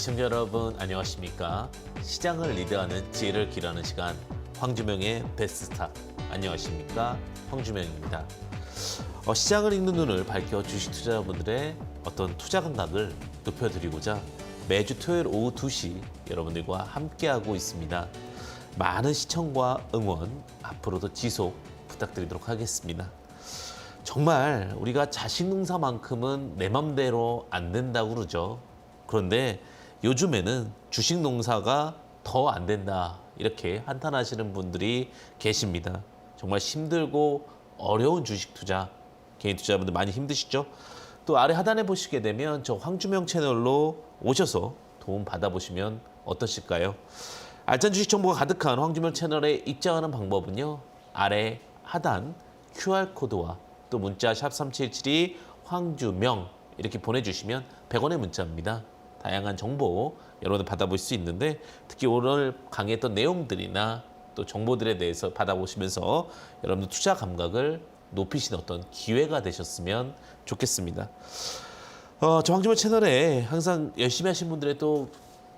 시청자 여러분 안녕하십니까? 시장을 리드하는 지혜를 기르는 시간 황주명의 베스트스탁 안녕하십니까? 황주명입니다. 시장을 읽는 눈을 밝혀 주식 투자자분들의 어떤 투자 감각을 높여드리고자 매주 토요일 오후 2시 여러분들과 함께하고 있습니다. 많은 시청과 응원 앞으로도 지속 부탁드리도록 하겠습니다. 정말 우리가 자식 농사만큼은 내 맘대로 안 된다고 그러죠. 그런데 요즘에는 주식 농사가 더 안 된다 이렇게 한탄하시는 분들이 계십니다. 정말 힘들고 어려운 주식 투자, 개인 투자자분들 많이 힘드시죠? 또 아래 하단에 보시게 되면 저 황주명 채널로 오셔서 도움 받아보시면 어떠실까요? 알찬 주식 정보가 가득한 황주명 채널에 입장하는 방법은요. 아래 하단 QR코드와 또 문자 샵 3772 황주명 이렇게 보내주시면 100원의 문자입니다. 다양한 정보 여러분들 받아볼 수 있는데 특히 오늘 강의했던 내용들이나 또 정보들에 대해서 받아보시면서 여러분들 투자 감각을 높이시는 어떤 기회가 되셨으면 좋겠습니다. 저 황주명 채널에 항상 열심히 하신 분들의 또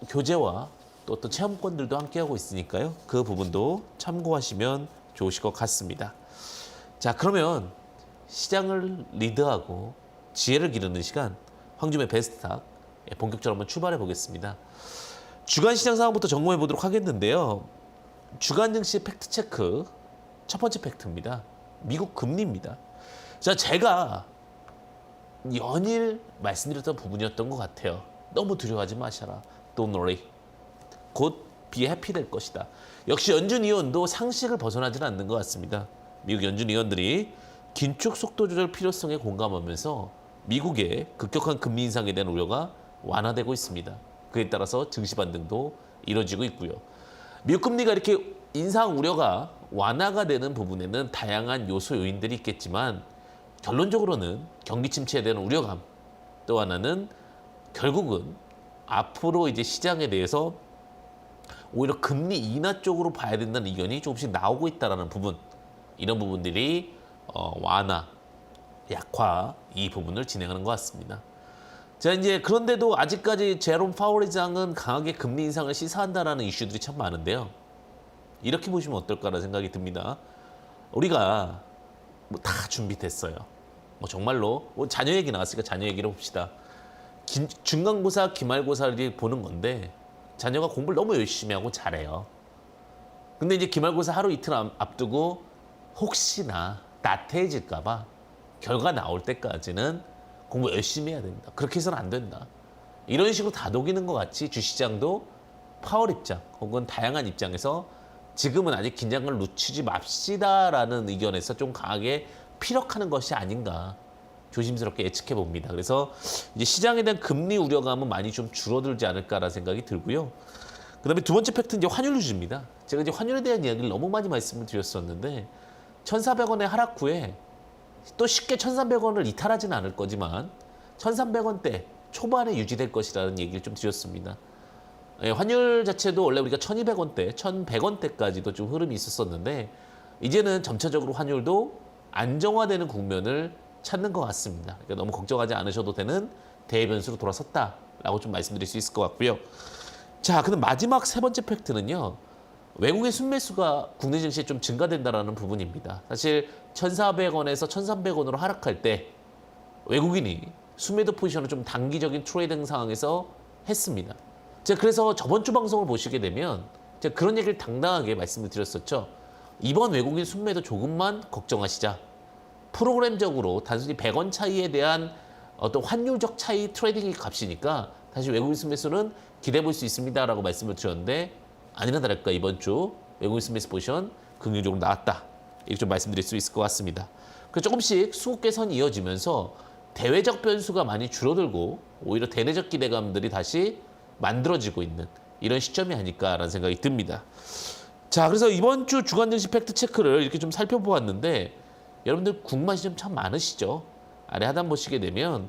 교재와 또 어떤 체험권들도 함께하고 있으니까요. 그 부분도 참고하시면 좋으실 것 같습니다. 자, 그러면 시장을 리드하고 지혜를 기르는 시간 황주명의 베스트스탁 본격적으로 한번 출발해 보겠습니다. 주간 시장 상황부터 점검해 보도록 하겠는데요. 주간 증시 팩트 체크 첫 번째 팩트입니다. 미국 금리입니다. 자, 제가 연일 말씀드렸던 부분이었던 것 같아요. 너무 두려워하지 마셔라. Don't worry. 곧 be happy 될 것이다. 역시 연준 의원도 상식을 벗어나지는 않는 것 같습니다. 미국 연준 의원들이 긴축 속도 조절 필요성에 공감하면서 미국의 급격한 금리 인상에 대한 우려가 완화되고 있습니다. 그에 따라서 증시 반등도 이루어지고 있고요. 미국 금리가 이렇게 인상 우려가 완화가 되는 부분에는 다양한 요소 요인들이 있겠지만 결론적으로는 경기 침체에 대한 우려감, 또 하나는 결국은 앞으로 이제 시장에 대해서 오히려 금리 인하 쪽으로 봐야 된다는 의견이 조금씩 나오고 있다는 부분, 이런 부분들이 완화, 약화 이 부분을 진행하는 것 같습니다. 자, 이제 그런데도 아직까지 제롬 파월 의장은 강하게 금리 인상을 시사한다라는 이슈들이 참 많은데요. 이렇게 보시면 어떨까라는 생각이 듭니다. 우리가 다 준비됐어요. 정말로 자녀 얘기 나왔으니까 자녀 얘기를 봅시다. 중간고사, 기말고사를 보는 건데 자녀가 공부를 너무 열심히 하고 잘해요. 근데 이제 기말고사 하루 이틀 앞두고 혹시나 나태해질까 봐 결과 나올 때까지는 공부 열심히 해야 된다. 그렇게 해서는 안 된다. 이런 식으로 다독이는 것 같이 주시장도 파월 입장 혹은 다양한 입장에서 지금은 아직 긴장감을 늦추지 맙시다라는 의견에서 좀 강하게 피력하는 것이 아닌가 조심스럽게 예측해 봅니다. 그래서 이제 시장에 대한 금리 우려감은 많이 좀 줄어들지 않을까라는 생각이 들고요. 그다음에 두 번째 팩트는 이제 환율 유지입니다. 제가 이제 환율에 대한 이야기를 너무 많이 말씀을 드렸었는데 1,400원의 하락 후에 또 쉽게 1,300원을 이탈하지는 않을 거지만 1,300원대 초반에 유지될 것이라는 얘기를 좀 드렸습니다. 환율 자체도 원래 우리가 1,200원대, 1,100원대까지도 좀 흐름이 있었었는데 이제는 점차적으로 환율도 안정화되는 국면을 찾는 것 같습니다. 그러니까 너무 걱정하지 않으셔도 되는 대변수로 돌아섰다라고 좀 말씀드릴 수 있을 것 같고요. 자, 그럼 마지막 세 번째 팩트는요. 외국의 순매수가 국내 증시에 좀 증가된다라는 부분입니다. 사실 1,400원에서 1,300원으로 하락할 때 외국인이 순매도 포지션을 좀 단기적인 트레이딩 상황에서 했습니다. 제가 그래서 저번 주 방송을 보시게 되면 제가 그런 얘기를 당당하게 말씀을 드렸었죠. 이번 외국인 순매도 조금만 걱정하시자. 프로그램적으로 단순히 100원 차이에 대한 어떤 환율적 차이 트레이딩의 값이니까 다시 외국인 순매수는 기대해 볼 수 있습니다라고 말씀을 드렸는데 아니나 다를까 이번 주 외국인 순매수 포지션 긍정적으로 나왔다. 이렇게 좀 말씀드릴 수 있을 것 같습니다. 그래서 조금씩 수급 개선이 이어지면서 대외적 변수가 많이 줄어들고 오히려 대내적 기대감들이 다시 만들어지고 있는 이런 시점이 아닐까라는 생각이 듭니다. 자, 그래서 이번 주 주간 증시 팩트 체크를 이렇게 좀 살펴보았는데 여러분들 궁금하신 점 참 많으시죠? 아래 하단 보시게 되면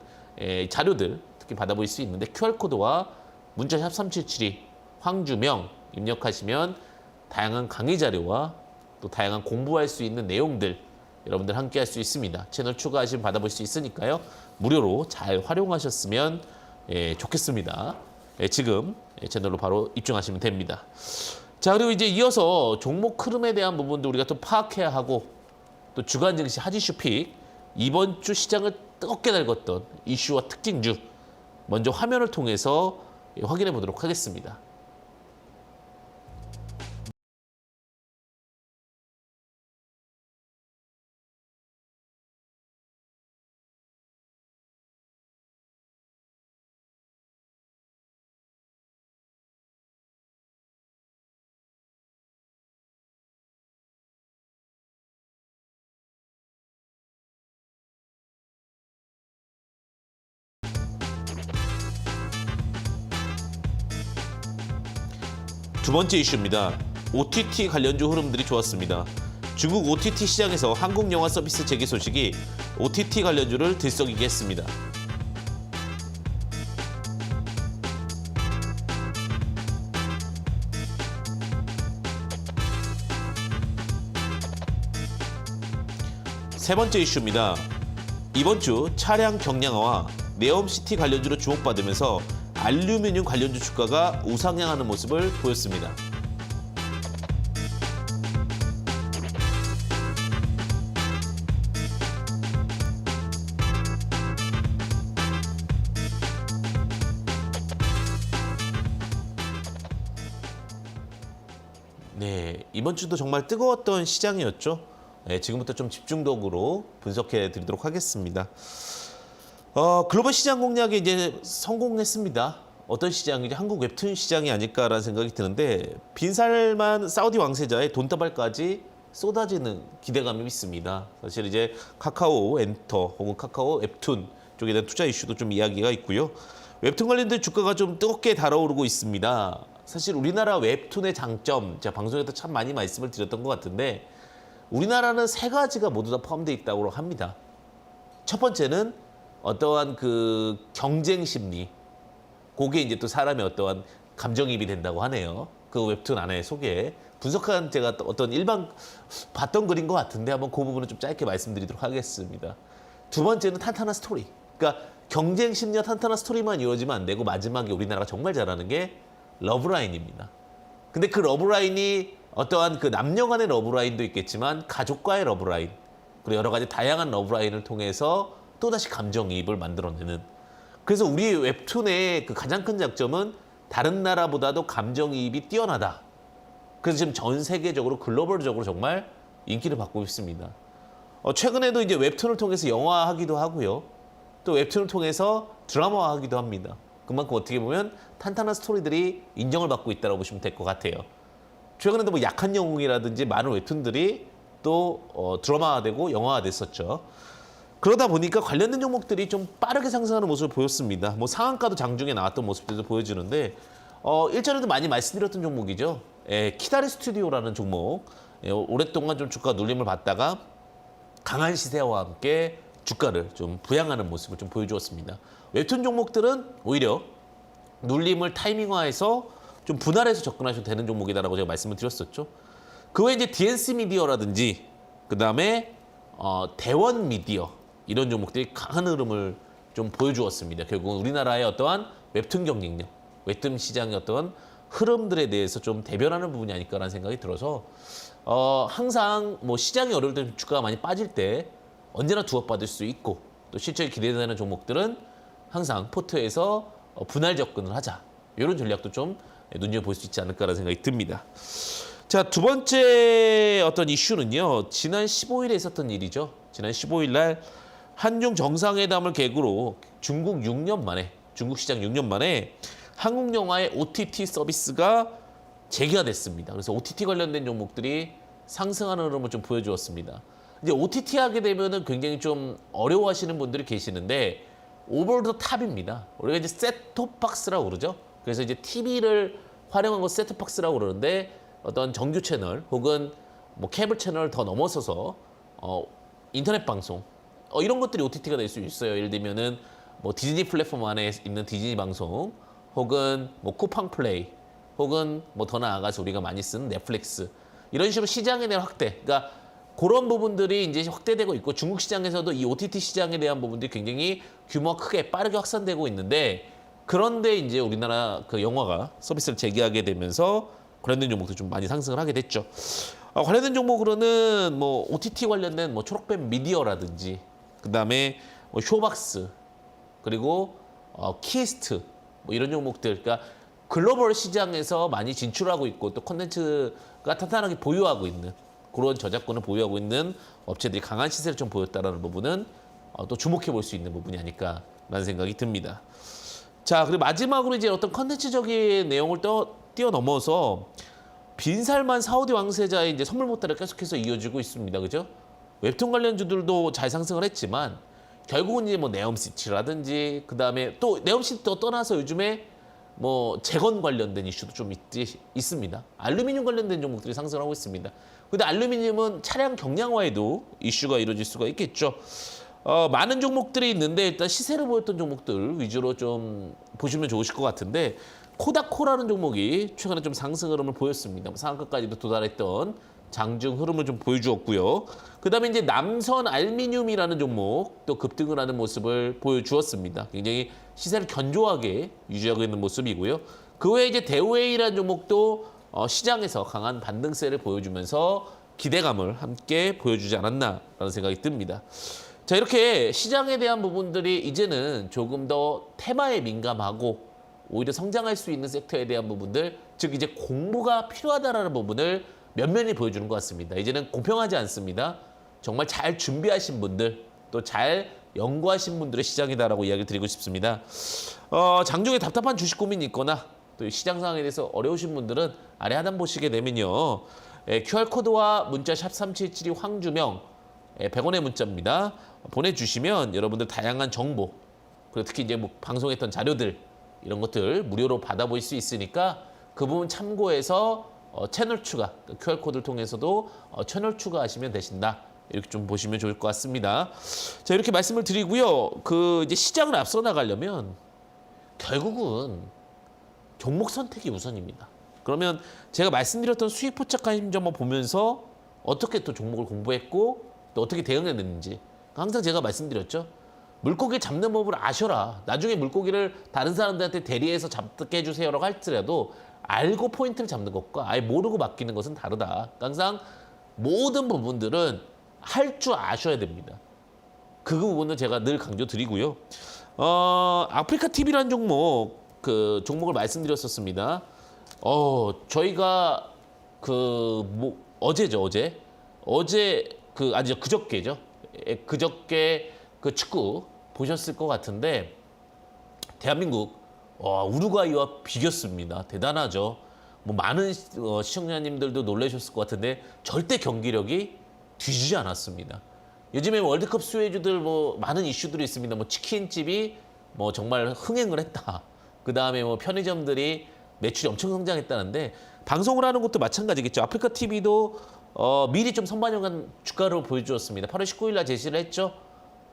자료들 특히 받아볼 수 있는데 QR코드와 문자샵 3772 황주명 입력하시면 다양한 강의 자료와 또 다양한 공부할 수 있는 내용들 여러분들 함께 할 수 있습니다. 채널 추가하시면 받아볼 수 있으니까요. 무료로 잘 활용하셨으면 좋겠습니다. 지금 채널로 바로 입증하시면 됩니다. 자, 그리고 이제 이어서 종목 흐름에 대한 부분도 우리가 또 파악해야 하고 또 주간 증시 하지슈픽 이번 주 시장을 뜨겁게 달궜던 이슈와 특징주 먼저 화면을 통해서 확인해 보도록 하겠습니다. 두 번째 이슈입니다. OTT 관련주 흐름들이 좋았습니다. 중국 OTT 시장에서 한국 영화 서비스 재개 소식이 OTT 관련주를 들썩이게 했습니다. 세 번째 이슈입니다. 이번 주 차량 경량화와 네옴시티 관련주로 주목받으면서 알루미늄 관련주 주가가 우상향하는 모습을 보였습니다. 네, 이번 주도 정말 뜨거웠던 시장이었죠. 네, 지금부터 좀 집중적으로 분석해 드리도록 하겠습니다. 글로벌 시장 공략에 이제 성공했습니다. 어떤 시장이지? 한국 웹툰 시장이 아닐까라는 생각이 드는데 빈살만 사우디 왕세자의 돈다발까지 쏟아지는 기대감이 있습니다. 사실 이제 카카오 엔터 혹은 카카오 웹툰 쪽에 대한 투자 이슈도 좀 이야기가 있고요. 웹툰 관련된 주가가 좀 뜨겁게 달아오르고 있습니다. 사실 우리나라 웹툰의 장점, 제가 방송에서 참 많이 말씀을 드렸던 것 같은데 우리나라는 세 가지가 모두 다 포함되어 있다고 합니다. 첫 번째는 어떠한 그 경쟁 심리, 그게 이제 또 사람의 어떠한 감정이입이 된다고 하네요. 그 웹툰 안에 소개에 분석한 제가 어떤 일반 봤던 글인 것 같은데 한번 그 부분을 좀 짧게 말씀드리도록 하겠습니다. 두 번째는 탄탄한 스토리. 그러니까 경쟁 심리와 탄탄한 스토리만 이루어지면 안 되고 마지막에 우리나라가 정말 잘하는 게 러브라인입니다. 근데 그 러브라인이 어떠한 그 남녀 간의 러브라인도 있겠지만 가족과의 러브라인, 그리고 여러 가지 다양한 러브라인을 통해서 또다시 감정이입을 만들어내는. 그래서 우리 웹툰의 그 가장 큰 장점은 다른 나라보다도 감정이입이 뛰어나다. 그래서 지금 전 세계적으로 글로벌적으로 정말 인기를 받고 있습니다. 최근에도 이제 웹툰을 통해서 영화하기도 하고요. 또 웹툰을 통해서 드라마화하기도 합니다. 그만큼 어떻게 보면 탄탄한 스토리들이 인정을 받고 있다고 보시면 될 것 같아요. 최근에도 뭐 약한 영웅이라든지 많은 웹툰들이 또 드라마화되고 영화화됐었죠. 그러다 보니까 관련된 종목들이 좀 빠르게 상승하는 모습을 보였습니다. 뭐 상한가도 장중에 나왔던 모습들도 보여주는데 일전에도 많이 말씀드렸던 종목이죠. 키다리 스튜디오라는 종목. 오랫동안 좀 주가 눌림을 받다가 강한 시세와 함께 주가를 좀 부양하는 모습을 좀 보여주었습니다. 웹툰 종목들은 오히려 눌림을 타이밍화해서 좀 분할해서 접근하셔도 되는 종목이다라고 제가 말씀을 드렸었죠. 그 외에 이제 DNC 미디어라든지 그다음에 대원 미디어 이런 종목들이 강한 흐름을 좀 보여주었습니다. 결국은 우리나라의 어떠한 웹툰 경쟁력, 웹툰 시장의 어떤 흐름들에 대해서 좀 대변하는 부분이 아닐까라는 생각이 들어서 항상 뭐 시장이 어려울 때 주가가 많이 빠질 때 언제나 두업받을 수 있고 또 실적이 기대되는 종목들은 항상 포트에서 분할 접근을 하자. 이런 전략도 좀 눈여볼 수 있지 않을까라는 생각이 듭니다. 자, 두 번째 어떤 이슈는요. 지난 15일에 있었던 일이죠. 지난 15일 날 한중 정상회담을 계기로 중국 시장 6년 만에 한국 영화의 OTT 서비스가 재개가 됐습니다. 그래서 OTT 관련된 종목들이 상승하는 흐름을 좀 보여주었습니다. 이제 OTT 하게 되면은 굉장히 좀 어려워하시는 분들이 계시는데 오버 더 탑입니다. 우리가 이제 셋톱박스라고 그러죠. 그래서 이제 TV를 활용한 거 셋톱박스라고 그러는데 어떤 정규 채널 혹은 뭐 케이블 채널을 더 넘어서서 인터넷 방송 이런 것들이 OTT가 될 수 있어요. 예를 들면은 뭐 디즈니 플랫폼 안에 있는 디즈니 방송 혹은 뭐 쿠팡 플레이 혹은 뭐 더 나아가서 우리가 많이 쓰는 넷플릭스 이런 식으로 시장에 대한 확대. 그러니까 그런 부분들이 이제 확대되고 있고 중국 시장에서도 이 OTT 시장에 대한 부분들이 굉장히 규모가 크게 빠르게 확산되고 있는데 그런데 이제 우리나라 그 영화가 서비스를 재개하게 되면서 관련된 종목도 좀 많이 상승을 하게 됐죠. 관련된 종목으로는 뭐 OTT 관련된 뭐 초록뱀 미디어라든지 그다음에 뭐 쇼박스 그리고 키스트 뭐 이런 종목들, 그러니까 글로벌 시장에서 많이 진출하고 있고 또 콘텐츠가 탄탄하게 보유하고 있는 그런 저작권을 보유하고 있는 업체들이 강한 시세를 좀 보였다라는 부분은 또 주목해 볼 수 있는 부분이 아닐까라는 생각이 듭니다. 자, 그리고 마지막으로 이제 어떤 콘텐츠적인 내용을 뛰어넘어서 빈살만 사우디 왕세자의 이제 선물 보따리가 계속해서 이어지고 있습니다. 그죠? 웹툰 관련주들도 잘 상승을 했지만 결국은 이제 뭐 네옴시티라든지 그다음에 또 네옴시티 떠나서 요즘에 뭐 재건 관련된 이슈도 좀 있습니다. 알루미늄 관련된 종목들이 상승하고 있습니다. 근데 알루미늄은 차량 경량화에도 이슈가 이루어질 수가 있겠죠. 많은 종목들이 있는데 일단 시세를 보였던 종목들 위주로 좀 보시면 좋으실 것 같은데 코다코라는 종목이 최근에 좀 상승 흐름을 보였습니다. 상한가까지도 도달했던 장중 흐름을 좀 보여주었고요. 그다음에 이제 남선 알미늄이라는 종목 또 급등을 하는 모습을 보여주었습니다. 굉장히 시세를 견조하게 유지하고 있는 모습이고요. 그 외에 이제 대우웨이라는 종목도 시장에서 강한 반등세를 보여주면서 기대감을 함께 보여주지 않았나라는 생각이 듭니다. 자, 이렇게 시장에 대한 부분들이 이제는 조금 더 테마에 민감하고 오히려 성장할 수 있는 섹터에 대한 부분들, 즉 이제 공부가 필요하다라는 부분을 면면히 보여주는 것 같습니다. 이제는 공평하지 않습니다. 정말 잘 준비하신 분들, 또 잘 연구하신 분들의 시장이다라고 이야기를 드리고 싶습니다. 장중에 답답한 주식 고민이 있거나 또 시장 상황에 대해서 어려우신 분들은 아래 하단 보시게 되면요. QR코드와 문자 샵 3772 황주명 100원의 문자입니다. 보내주시면 여러분들 다양한 정보, 그리고 특히 이제 뭐 방송했던 자료들 이런 것들 무료로 받아볼 수 있으니까 그 부분 참고해서 채널 추가, QR코드를 통해서도 채널 추가하시면 되신다. 이렇게 좀 보시면 좋을 것 같습니다. 자, 이렇게 말씀을 드리고요. 이제 시장을 앞서 나가려면 결국은 종목 선택이 우선입니다. 그러면 제가 말씀드렸던 수익 포착한 힘점을 보면서 어떻게 또 종목을 공부했고 또 어떻게 대응했는지 항상 제가 말씀드렸죠. 물고기 잡는 법을 아셔라. 나중에 물고기를 다른 사람들한테 대리해서 잡게 해주세요라고 할지라도 알고 포인트를 잡는 것과 아예 모르고 맡기는 것은 다르다. 항상 모든 부분들은 할 줄 아셔야 됩니다. 그 부분은 제가 늘 강조드리고요. 아프리카 TV라는 종목, 종목을 말씀드렸었습니다. 저희가 어제 아니죠, 그저께죠. 그저께 축구 보셨을 것 같은데 대한민국 우루과이와 비겼습니다. 대단하죠. 뭐 많은 시청자님들도 놀라셨을 것 같은데 절대 경기력이 뒤지지 않았습니다. 요즘에 월드컵 수혜주들 뭐 많은 이슈들이 있습니다. 뭐 치킨집이 뭐 정말 흥행을 했다. 그 다음에 뭐 편의점들이 매출이 엄청 성장했다는데 방송을 하는 것도 마찬가지겠죠. 아프리카 TV도 미리 좀 선반영한 주가를 보여주었습니다. 8월 19일 날 제시를 했죠.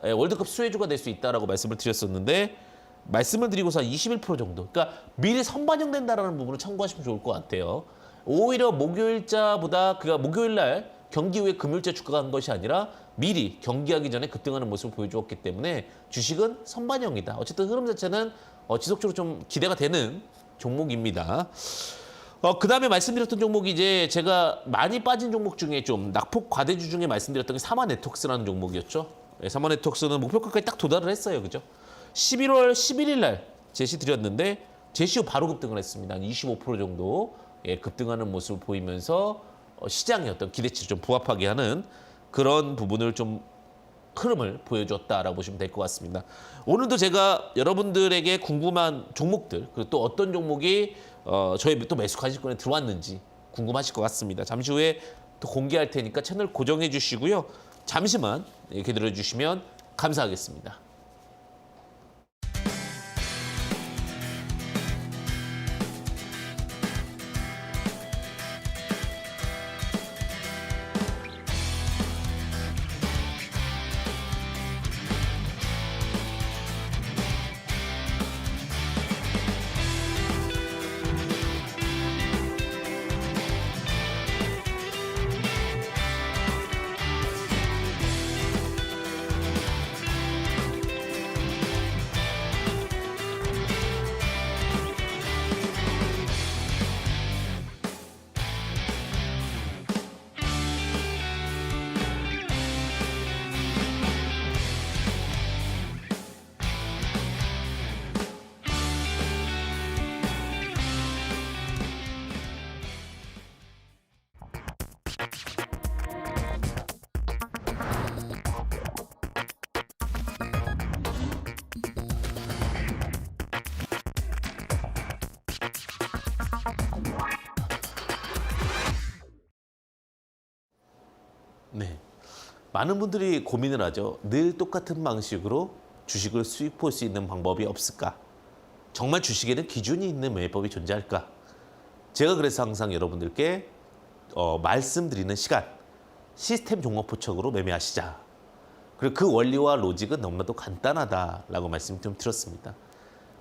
월드컵 수혜주가 될 수 있다라고 말씀을 드렸었는데 말씀을 드리고서 21% 정도. 그러니까 미리 선반영된다라는 부분을 참고하시면 좋을 것 같아요. 오히려 목요일자보다 목요일 날 경기 후에 금요일자 주가가 한 것이 아니라 미리 경기하기 전에 급등하는 모습을 보여주었기 때문에 주식은 선반영이다. 어쨌든 흐름 자체는 지속적으로 좀 기대가 되는 종목입니다. 그 다음에 말씀드렸던 종목이 이제 제가 많이 빠진 종목 중에 좀 낙폭 과대주 중에 말씀드렸던 게 사마네트웍스라는 종목이었죠. 사마네트웍스는 목표가까지 딱 도달을 했어요. 그죠? 11월 11일 날 제시 드렸는데 제시 후 바로 급등을 했습니다. 한 25% 정도 급등하는 모습을 보이면서 시장의 어떤 기대치를 좀 부합하게 하는 그런 부분을 좀 흐름을 보여줬다라고 보시면 될 것 같습니다. 오늘도 제가 여러분들에게 궁금한 종목들 그리고 또 어떤 종목이 저희 또 매수 관심권에 들어왔는지 궁금하실 것 같습니다. 잠시 후에 또 공개할 테니까 채널 고정해 주시고요. 잠시만 기다려 주시면 감사하겠습니다. 네. 많은 분들이 고민을 하죠. 늘 똑같은 방식으로 주식을 수익 볼 수 있는 방법이 없을까? 정말 주식에는 기준이 있는 매매법이 존재할까? 제가 그래서 항상 여러분들께 말씀드리는 시간, 시스템 종목 포착으로 매매하시자. 그리고 그 원리와 로직은 너무나도 간단하다라고 말씀 좀 드렸습니다.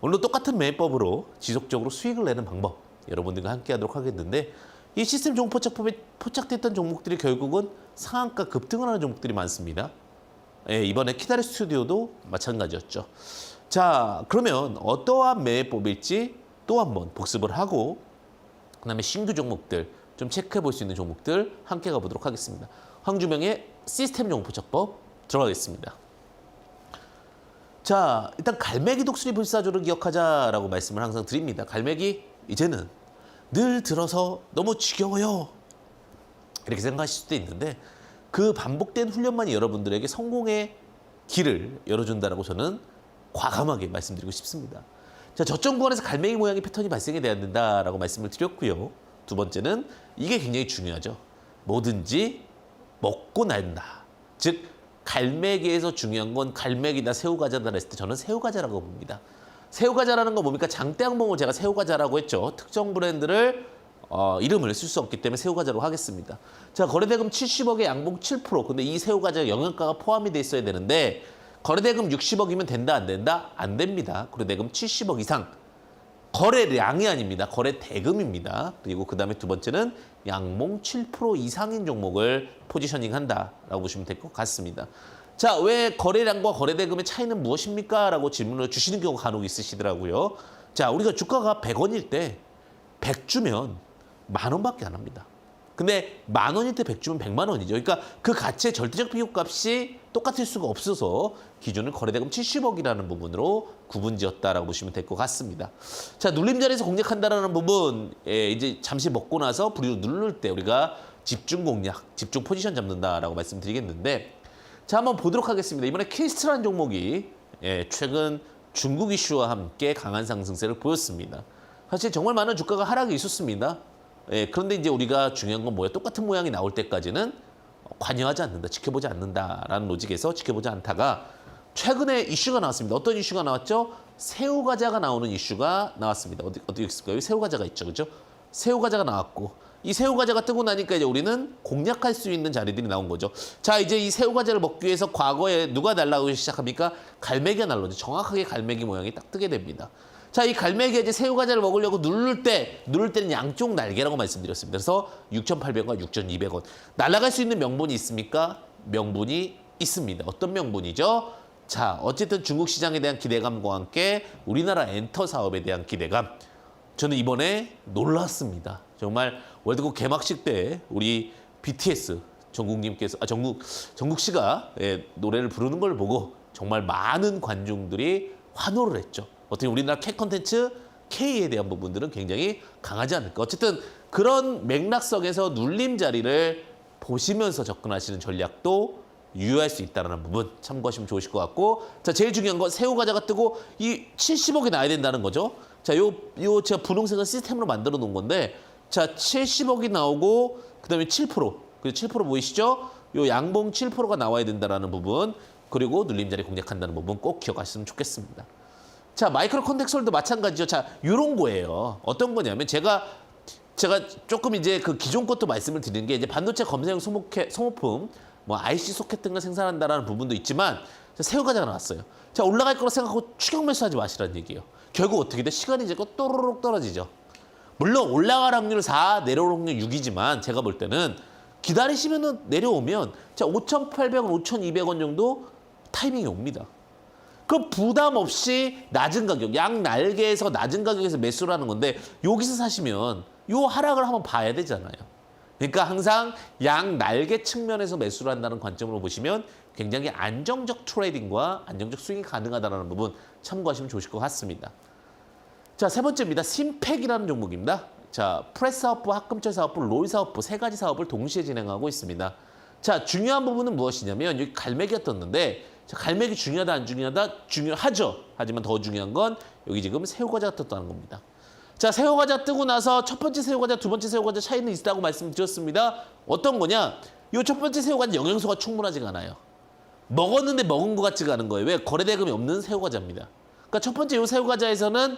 오늘 똑같은 매매법으로 지속적으로 수익을 내는 방법 여러분들과 함께 하도록 하겠는데 이 시스템 종목 포착법에 포착됐던 종목들이 결국은 상한가 급등을 하는 종목들이 많습니다. 예, 이번에 키다리 스튜디오도 마찬가지였죠. 자, 그러면 어떠한 매매법일지 또 한번 복습을 하고 그다음에 신규 종목들 좀 체크해 볼 수 있는 종목들 함께 가보도록 하겠습니다. 황주명의 시스템 종목 포착법 들어가겠습니다. 자, 일단 갈매기 독수리 불사조를 기억하자라고 말씀을 항상 드립니다. 갈매기 이제는 늘 들어서 너무 지겨워요. 이렇게 생각하실 수도 있는데 그 반복된 훈련만이 여러분들에게 성공의 길을 열어준다라고 저는 과감하게 말씀드리고 싶습니다. 자, 저점 구간에서 갈매기 모양의 패턴이 발생이 돼야 된다라고 말씀을 드렸고요. 두 번째는 이게 굉장히 중요하죠. 뭐든지 먹고 난다. 즉 갈매기에서 중요한 건 갈매기다 새우과자다 했을 때 저는 새우과자라고 봅니다. 새우과자라는 건 뭡니까? 장대양봉을 제가 새우과자라고 했죠. 특정 브랜드를 이름을 쓸 수 없기 때문에 새우과자로 하겠습니다. 자, 거래대금 70억에 양봉 7%. 근데 이 새우과자 영양가가 포함이 돼 있어야 되는데 거래대금 60억이면 된다 안 된다? 안 됩니다. 거래대금 70억 이상. 거래량이 아닙니다. 거래대금입니다. 그리고 그다음에 두 번째는 양봉 7% 이상인 종목을 포지셔닝한다라고 보시면 될 것 같습니다. 자, 왜 거래량과 거래대금의 차이는 무엇입니까? 라고 질문을 주시는 경우가 간혹 있으시더라고요. 자, 우리가 주가가 100원일 때 100 주면 10,000원밖에 안 합니다. 근데 10,000원일 때 100 주면 100만 원이죠. 그러니까 그 가치의 절대적 비교값이 똑같을 수가 없어서 기준을 거래대금 70억이라는 부분으로 구분지었다라고 보시면 될 것 같습니다. 자, 눌림 자리에서 공략한다라는 부분, 이제 잠시 먹고 나서 불이로 누를 때 우리가 집중 공략, 집중 포지션 잡는다라고 말씀드리겠는데, 자, 한번 보도록 하겠습니다. 이번에 킬스트라는 종목이 최근 중국 이슈와 함께 강한 상승세를 보였습니다. 사실 정말 많은 주가가 하락이 있었습니다. 그런데 이제 우리가 중요한 건 뭐예요? 똑같은 모양이 나올 때까지는 관여하지 않는다, 지켜보지 않는다라는 로직에서 지켜보지 않다가 최근에 이슈가 나왔습니다. 어떤 이슈가 나왔죠? 새우과자가 나오는 이슈가 나왔습니다. 어디 있을까요? 새우과자가 있죠, 그죠? 새우과자가 나왔고 이 새우과자가 뜨고 나니까 이제 우리는 공략할 수 있는 자리들이 나온 거죠. 자, 이제 이 새우과자를 먹기 위해서 과거에 누가 날라오기 시작합니까? 갈매기가 날라오죠. 정확하게 갈매기 모양이 딱 뜨게 됩니다. 자, 이 갈매기가 이제 새우과자를 먹으려고 누를 때는 양쪽 날개라고 말씀드렸습니다. 그래서 6,800원, 6,200원. 날아갈 수 있는 명분이 있습니까? 명분이 있습니다. 어떤 명분이죠? 자, 어쨌든 중국 시장에 대한 기대감과 함께 우리나라 엔터 사업에 대한 기대감. 저는 이번에 놀랐습니다. 정말 월드컵 개막식 때 우리 BTS 정국 씨가 노래를 부르는 걸 보고 정말 많은 관중들이 환호를 했죠. 어떻게 우리나라 K 콘텐츠 K에 대한 부분들은 굉장히 강하지 않을까. 어쨌든 그런 맥락 속에서 눌림 자리를 보시면서 접근하시는 전략도 유효할 수 있다는 부분 참고하시면 좋으실 것 같고, 자, 제일 중요한 건 새우과자가 뜨고 이 70억이 나야 된다는 거죠. 자, 요 제가 분홍색을 시스템으로 만들어 놓은 건데, 자, 70억이 나오고 그다음에 7%, 그리고 7% 보이시죠? 요 양봉 7%가 나와야 된다는 부분, 그리고 눌림 자리 공략한다는 부분 꼭 기억하시면 좋겠습니다. 자, 마이크로 컨텍솔도 마찬가지죠. 자, 요런 거예요. 어떤 거냐면 제가 조금 이제 그 기존 것도 말씀을 드리는 게 이제 반도체 검사용 소모품, 뭐 IC 소켓 등을 생산한다라는 부분도 있지만 새우과자가 나왔어요. 자, 올라갈 거라 생각하고 추격 매수하지 마시라는 얘기예요. 결국 어떻게 돼? 시간이 이제 또르륵 떨어지죠. 물론 올라갈 확률 4, 내려올 확률 6이지만 제가 볼 때는 기다리시면은 내려오면 자, 5,800원, 5,200원 정도 타이밍이 옵니다. 그 부담 없이 낮은 가격, 양 날개에서 낮은 가격에서 매수를 하는 건데 여기서 사시면 요 하락을 한번 봐야 되잖아요. 그러니까 항상 양 날개 측면에서 매수를 한다는 관점으로 보시면 굉장히 안정적 트레이딩과 안정적 수익이 가능하다는 부분 참고하시면 좋으실 것 같습니다. 자, 세 번째입니다. 심팩이라는 종목입니다. 자, 프레스 사업부, 학금철 사업부, 롤 사업부 세 가지 사업을 동시에 진행하고 있습니다. 자, 중요한 부분은 무엇이냐면 여기 갈매기가 떴는데, 자, 갈매기 중요하다 안 중요하다? 중요하죠. 하지만 더 중요한 건 여기 지금 새우과자가 떴다는 겁니다. 자, 새우과자 뜨고 나서 첫 번째 새우과자, 두 번째 새우과자 차이는 있다고 말씀드렸습니다. 어떤 거냐? 이 첫 번째 새우과자 영양소가 충분하지가 않아요. 먹었는데 먹은 것 같지가 않은 거예요. 왜? 거래대금이 없는 새우과자입니다. 그러니까 첫 번째 이 새우과자에서는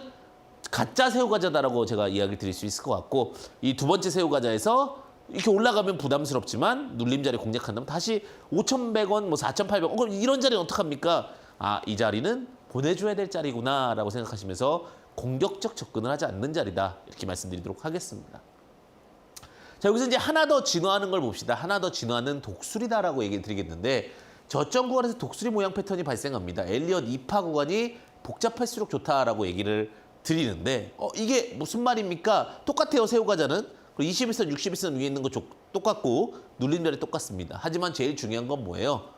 가짜 새우과자다라고 제가 이야기를 드릴 수 있을 것 같고, 이 두 번째 새우과자에서 이렇게 올라가면 부담스럽지만 눌림자리 공략한다면 다시 5,100원, 뭐 4,800원, 그럼 이런 자리는 어떡합니까? 아, 이 자리는 보내줘야 될 자리구나라고 생각하시면서 공격적 접근을 하지 않는 자리다, 이렇게 말씀드리도록 하겠습니다. 자, 여기서 이제 하나 더 진화하는 걸 봅시다. 하나 더 진화는 독수리다라고 얘기를 드리겠는데, 저점 구간에서 독수리 모양 패턴이 발생합니다. 엘리엇 2파 구간이 복잡할수록 좋다라고 얘기를 드리는데, 이게 무슨 말입니까? 똑같아요, 새우과자는. 21선, 61선 위에 있는 거 똑같고 눌림자리 똑같습니다. 하지만 제일 중요한 건 뭐예요?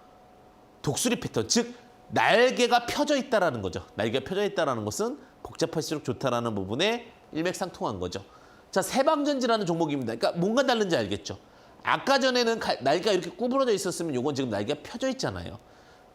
독수리 패턴, 즉 날개가 펴져 있다라는 거죠. 날개가 펴져 있다라는 것은 복잡할수록 좋다라는 부분에 일맥상통한 거죠. 자, 세방전지라는 종목입니다. 그러니까 뭔가 다른지 알겠죠? 아까 전에는 날개가 이렇게 구부러져 있었으면 이건 지금 날개가 펴져 있잖아요.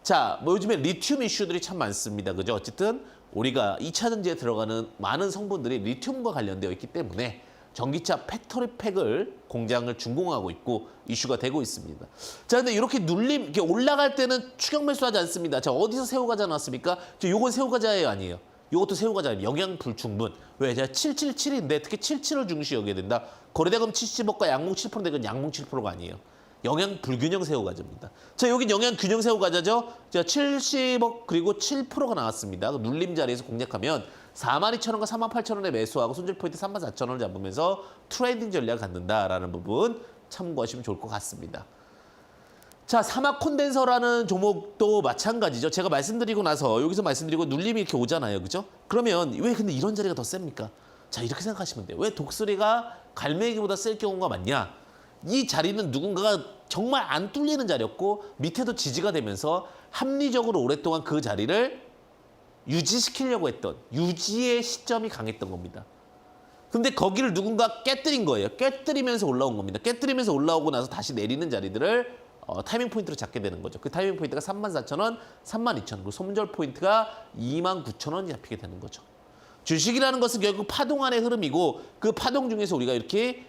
자, 뭐 요즘에 리튬 이슈들이 참 많습니다. 그죠? 어쨌든 우리가 2차 전지에 들어가는 많은 성분들이 리튬과 관련되어 있기 때문에 전기차 배터리팩을 공장을 준공하고 있고 이슈가 되고 있습니다. 자, 근데 이렇게 이렇게 올라갈 때는 추격 매수하지 않습니다. 자, 어디서 새우과자 나왔습니까? 요건 새우과자예요, 아니에요? 이것도 새우과자예요. 영양 불충분. 왜? 제가 777인데 특히 77을 중시 여겨야 된다. 거래대금 70억과 양봉 7%인데 그건 양봉 7%가 아니에요. 영양 불균형 새우과자입니다. 자, 여긴 영양 균형 새우과자죠. 자, 70억 그리고 7%가 나왔습니다. 눌림 자리에서 공략하면 42,000원과 38,000원에 매수하고 손절 포인트 34,000원을 잡으면서 트레이딩 전략을 갖는다라는 부분 참고하시면 좋을 것 같습니다. 자, 사막 콘덴서라는 종목도 마찬가지죠. 제가 말씀드리고 나서 여기서 말씀드리고 눌림이 이렇게 오잖아요. 그죠? 그러면 왜 근데 이런 자리가 더 셉니까? 자, 이렇게 생각하시면 돼요. 왜 독수리가 갈매기보다 셀 경우가 많냐? 이 자리는 누군가가 정말 안 뚫리는 자리였고 밑에도 지지가 되면서 합리적으로 오랫동안 그 자리를 유지시키려고 했던 유지의 시점이 강했던 겁니다. 근데 거기를 누군가 깨뜨린 거예요. 깨뜨리면서 올라온 겁니다. 깨뜨리면서 올라오고 나서 다시 내리는 자리들을 타이밍 포인트로 잡게 되는 거죠. 그 타이밍 포인트가 34,000원, 32,000원, 그리고 손절 포인트가 29,000원이 잡히게 되는 거죠. 주식이라는 것은 결국 파동 안의 흐름이고 그 파동 중에서 우리가 이렇게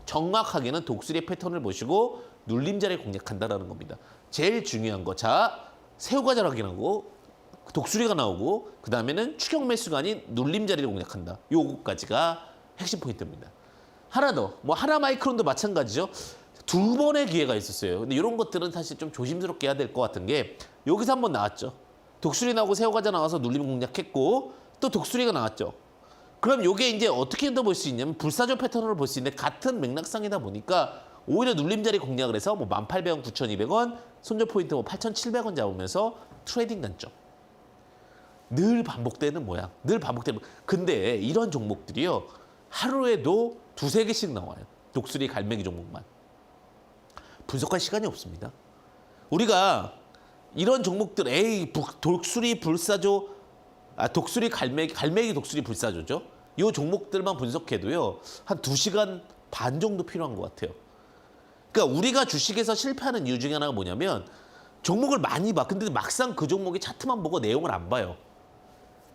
정확하게는 독수리의 패턴을 보시고 눌림자리를 공략한다는 겁니다. 제일 중요한 거, 자, 새우과자를 확인하고 독수리가 나오고 그 다음에는 추격 매수가 아닌 눌림자리를 공략한다. 요거까지가 핵심 포인트입니다. 하나 더, 뭐 하나마이크론도 마찬가지죠. 두 번의 기회가 있었어요. 근데 이런 것들은 사실 좀 조심스럽게 해야 될 것 같은 게 여기서 한번 나왔죠. 독수리 나오고 새우과자 나와서 눌림 공략했고 또 독수리가 나왔죠. 그럼 이게 이제 어떻게 더 볼 수 있냐면 불사조 패턴으로 볼 수 있는데 같은 맥락상이다 보니까 오히려 눌림자리 공략을 해서 뭐 18,000원, 9,200원, 손절 포인트 뭐 8,700원 잡으면서 트레이딩 단점. 늘 반복되는 모양, 늘 반복되는 모양. 근데 이런 종목들이요. 하루에도 두세 개씩 나와요. 독수리, 갈매기 종목만. 분석할 시간이 없습니다. 우리가 이런 종목들, 독수리, 불사조, 독수리, 갈매기, 독수리, 불사조죠. 이 종목들만 분석해도요. 한 2시간 반 정도 필요한 것 같아요. 그러니까 우리가 주식에서 실패하는 이유 중에 하나가 뭐냐면 종목을 많이 봐. 근데 막상 그 종목의 차트만 보고 내용을 안 봐요.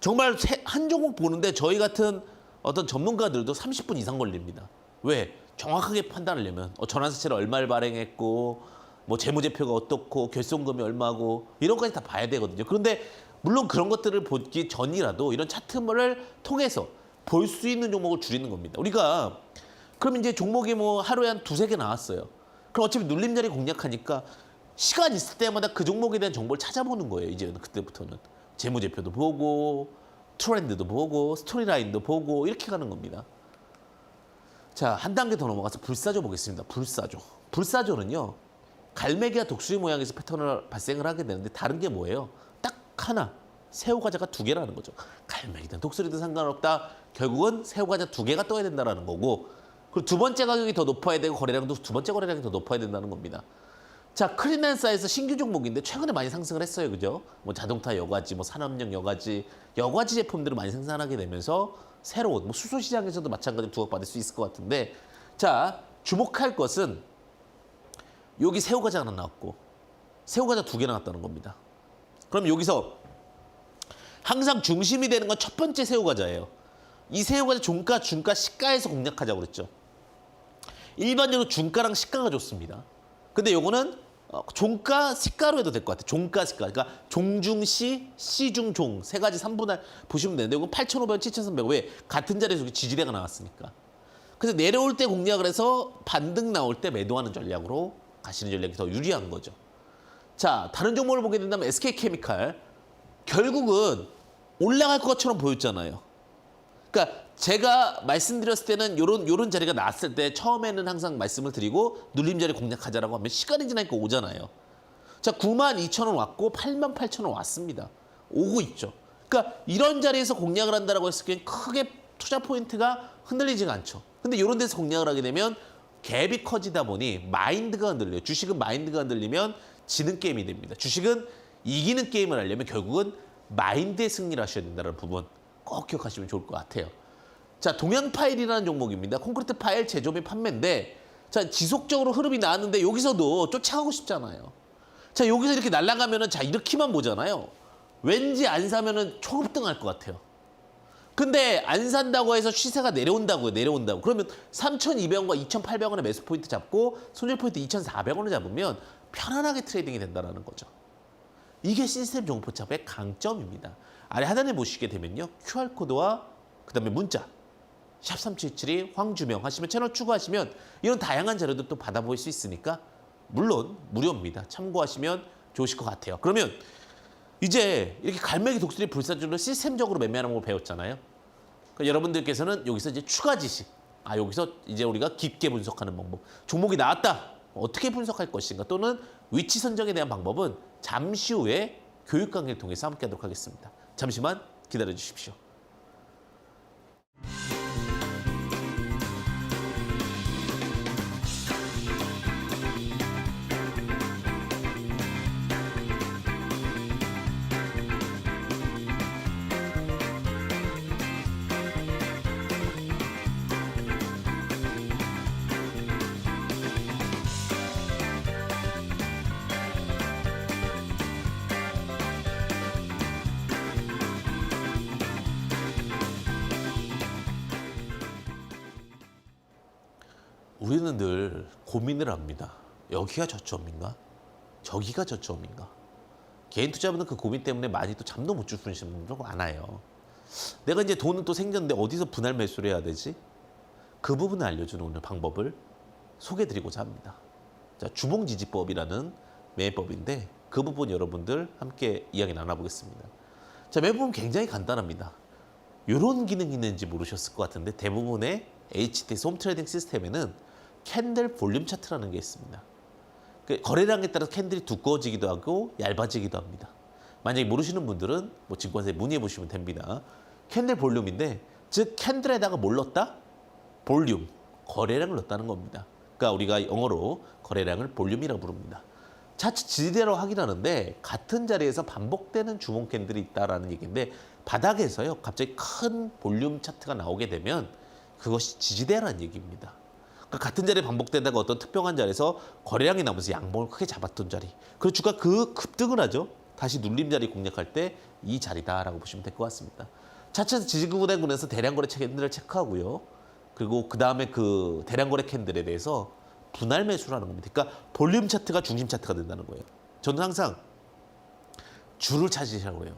정말 한 종목 보는데 저희 같은 어떤 전문가들도 30분 이상 걸립니다. 왜? 정확하게 판단하려면 전환사채를 얼마를 발행했고 뭐 재무제표가 어떻고 결손금이 얼마고 이런 것까지 다 봐야 되거든요. 그런데 물론 그런 것들을 보기 전이라도 이런 차트를 통해서 볼 수 있는 종목을 줄이는 겁니다. 우리가 그럼 이제 종목이 뭐 하루에 한 2-3개 나왔어요. 그럼 어차피 눌림자리 공략하니까 시간 있을 때마다 그 종목에 대한 정보를 찾아보는 거예요. 이제 그때부터는 재무제표도 보고 트렌드도 보고 스토리라인도 보고 이렇게 가는 겁니다. 자, 한 단계 더 넘어가서 불사조 보겠습니다. 불사조. 불사조는요. 갈매기와 독수리 모양에서 패턴을 발생을 하게 되는데 다른 게 뭐예요? 딱 하나. 새우과자가 2개라는 거죠. 갈매기든 독수리든 상관없다. 결국은 새우과자 2개가 떠야 된다는 거고 그리고 두 번째 가격이 더 높아야 되고 거래량도 두 번째 거래량이 더 높아야 된다는 겁니다. 자, 크리넨사에서 신규 종목인데 최근에 많이 상승을 했어요. 그죠? 뭐 자동차 여과지, 뭐 산업용 여과지 제품들을 많이 생산하게 되면서 새로운 뭐 수소 시장에서도 마찬가지로 주목받을 수 있을 것 같은데 자, 주목할 것은 여기 새우과자 하나 나왔고 새우과자 2개 나왔다는 겁니다. 그럼 여기서 항상 중심이 되는 건 첫 번째 새우과자예요. 이 새우과자 종가, 중가, 시가에서 공략하자고 그랬죠. 일반적으로 중가랑 시가가 좋습니다. 근데 요거는 종가 시가로 해도 될 것 같아요. 종가 시가. 그러니까 종중시, 시중종 세 가지 3분할 보시면 되는데 이건 8,500원, 7,300원. 왜? 같은 자리에서 지지대가 나왔으니까. 그래서 내려올 때 공략을 해서 반등 나올 때 매도하는 전략으로 가시는 전략이 더 유리한 거죠. 자, 다른 종목을 보게 된다면 SK케미칼. 결국은 올라갈 것처럼 보였잖아요. 그러니까 제가 말씀드렸을 때는 요런 자리가 나왔을 때 처음에는 항상 말씀을 드리고 눌림자리 공략하자라고 하면 시간이 지나니까 오잖아요. 자, 92,000원 왔고 88,000원 왔습니다. 오고 있죠. 그러니까 이런 자리에서 공략을 한다라고 했을 때 크게 투자 포인트가 흔들리지가 않죠. 근데 이런 데서 공략을 하게 되면 갭이 커지다 보니 마인드가 흔들려요. 주식은 마인드가 흔들리면 지는 게임이 됩니다. 주식은 이기는 게임을 하려면 결국은 마인드의 승리를 하셔야 된다는 부분 꼭 기억하시면 좋을 것 같아요. 자, 동양파일이라는 종목입니다. 콘크리트 파일 제조 및 판매인데 자, 지속적으로 흐름이 나왔는데 여기서도 쫓아가고 싶잖아요. 자, 여기서 이렇게 날아가면은 자, 이렇게만 보잖아요. 왠지 안 사면은 초급등할 것 같아요. 근데 안 산다고 해서 시세가 내려온다고요. 내려온다고. 그러면 3,200원과 2,800원의 매수 포인트 잡고 손절 포인트 2,400원을 잡으면 편안하게 트레이딩이 된다는 거죠. 이게 시스템 종포탑의 강점입니다. 아래 하단에 보시게 되면요. QR코드와 그다음에 문자 샵3772 황주명 하시면 채널 추가하시면 이런 다양한 자료도 또 받아볼 수 있으니까 물론 무료입니다. 참고하시면 좋으실 것 같아요. 그러면 이제 이렇게 갈매기 독수리 불사조를 시스템적으로 매매하는 걸 배웠잖아요. 그러니까 여러분들께서는 여기서 이제 추가 지식, 여기서 이제 우리가 깊게 분석하는 방법, 종목이 나왔다, 어떻게 분석할 것인가 또는 위치 선정에 대한 방법은 잠시 후에 교육 강의를 통해서 함께하도록 하겠습니다. 잠시만 기다려 주십시오. 우리는 늘 고민을 합니다. 여기가 저점인가? 저기가 저점인가? 개인 투자분은 그 고민 때문에 많이 또 잠도 못 주무시는 분들 많아요. 내가 이제 돈은 또 생겼는데 어디서 분할 매수를 해야 되지? 그 부분을 알려주는 오늘 방법을 소개해드리고자 합니다. 자, 주봉지지법이라는 매매법인데 그 부분 여러분들 함께 이야기 나눠보겠습니다. 자, 매매법은 굉장히 간단합니다. 이런 기능이 있는지 모르셨을 것 같은데 대부분의 HTS 홈 트레이딩 시스템에는 캔들 볼륨 차트라는 게 있습니다. 거래량에 따라 캔들이 두꺼워지기도 하고 얇아지기도 합니다. 만약에 모르시는 분들은 증권사에 문의해 보시면 됩니다. 캔들 볼륨인데 즉 캔들에다가 뭘 넣었다? 볼륨, 거래량을 넣었다는 겁니다. 그러니까 우리가 영어로 거래량을 볼륨이라고 부릅니다. 차트 지지대로 확인하는데 같은 자리에서 반복되는 주봉 캔들이 있다라는 얘기인데 바닥에서요 갑자기 큰 볼륨 차트가 나오게 되면 그것이 지지대라는 얘기입니다. 그러니까 같은 자리에 반복되다가 어떤 특정한 자리에서 거래량이 나오면서 양봉을 크게 잡았던 자리. 그리고 주가 급등을 하죠. 다시 눌림 자리 공략할 때 이 자리다라고 보시면 될 것 같습니다. 차트에서 지지구대군에서 대량거래 캔들을 체크하고요. 그리고 그 다음에 그 대량거래 캔들에 대해서 분할 매수라는 겁니다. 그러니까 볼륨 차트가 중심 차트가 된다는 거예요. 저는 항상 줄을 찾으시라고 해요.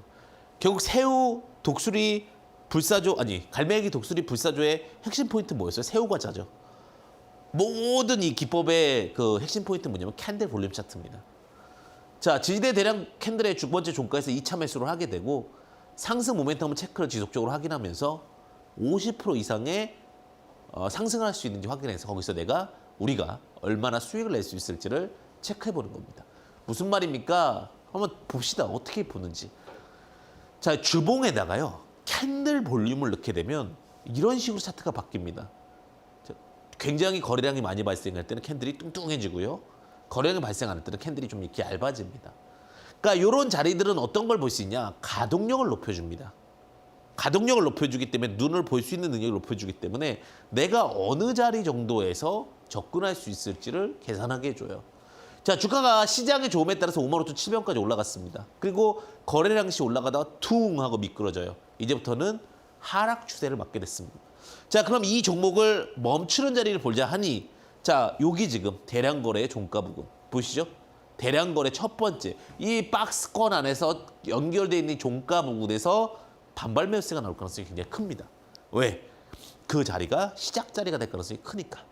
결국 새우, 독수리, 불사조, 갈매기, 독수리, 불사조의 핵심 포인트 뭐였어요? 새우 과자죠. 모든 이 기법의 그 핵심 포인트는 뭐냐면 캔들 볼륨 차트입니다. 자, 지지대 대량 캔들의 두 번째 종가에서 2차 매수를 하게 되고 상승 모멘텀을 체크를 지속적으로 확인하면서 50% 이상의 상승을 할 수 있는지 확인해서 거기서 우리가 얼마나 수익을 낼 수 있을지를 체크해보는 겁니다. 무슨 말입니까? 한번 봅시다. 어떻게 보는지. 자, 주봉에다가요. 캔들 볼륨을 넣게 되면 이런 식으로 차트가 바뀝니다. 굉장히 거래량이 많이 발생할 때는 캔들이 뚱뚱해지고요. 거래량이 발생 안 할 때는 캔들이 좀 이렇게 얇아집니다. 그러니까 이런 자리들은 어떤 걸 볼 수 있냐? 가동력을 높여줍니다. 가동력을 높여주기 때문에 눈을 볼 수 있는 능력을 높여주기 때문에 내가 어느 자리 정도에서 접근할 수 있을지를 계산하게 해줘요. 자, 주가가 시장의 조음에 따라서 55,700원까지 올라갔습니다. 그리고 거래량 시 올라가다가 퉁 하고 미끄러져요. 이제부터는 하락 추세를 맞게 됐습니다. 자, 그럼 이 종목을 멈추는 자리를 보자 하니 자, 여기 지금 대량거래의 종가 부근 보시죠? 대량거래 첫 번째 이 박스권 안에서 연결되어 있는 종가 부근에서 반발 매수세가 나올 가능성이 굉장히 큽니다. 왜? 그 자리가 시작 자리가 될 가능성이 크니까.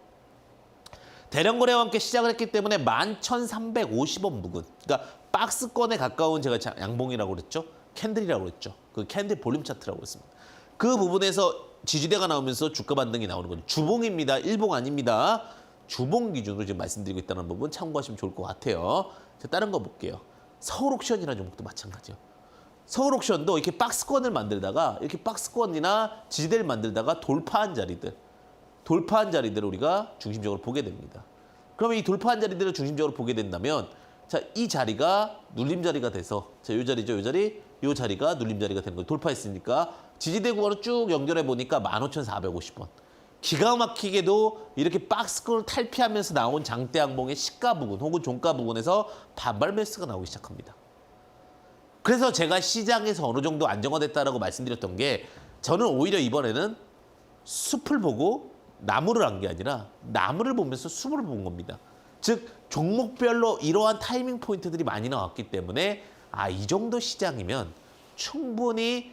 대량거래와 함께 시작을 했기 때문에 11,350원 부근. 그러니까 박스권에 가까운 제가 양봉이라고 그랬죠. 캔들이라고 그랬죠. 그 캔들 볼륨 차트라고 했습니다. 그 부분에서 지지대가 나오면서 주가 반등이 나오는 거죠. 주봉입니다. 일봉 아닙니다. 주봉 기준으로 지금 말씀드리고 있다는 부분 참고하시면 좋을 것 같아요. 자, 다른 거 볼게요. 서울옥션이라는 종목도 마찬가지요. 서울옥션도 이렇게 박스권을 만들다가 이렇게 박스권이나 지지대를 만들다가 돌파한 자리들을 우리가 중심적으로 보게 됩니다. 그러면 이 돌파한 자리들을 중심적으로 보게 된다면 자, 이 자리가 눌림 자리가 돼서 자, 요 자리죠. 요 자리가 눌림 자리가 되는 거예요. 돌파했으니까 지지대 구간으로 쭉 연결해 보니까 15,450원. 기가 막히게도 이렇게 박스권을 탈피하면서 나온 장대 양봉의 시가 부분 혹은 종가 부분에서 반발 매수가 나오기 시작합니다. 그래서 제가 시장에서 어느 정도 안정화됐다라고 말씀드렸던 게 저는 오히려 이번에는 숲을 보고 나무를 한 게 아니라 나무를 보면서 숲을 본 겁니다. 즉 종목별로 이러한 타이밍 포인트들이 많이 나왔기 때문에 이 정도 시장이면 충분히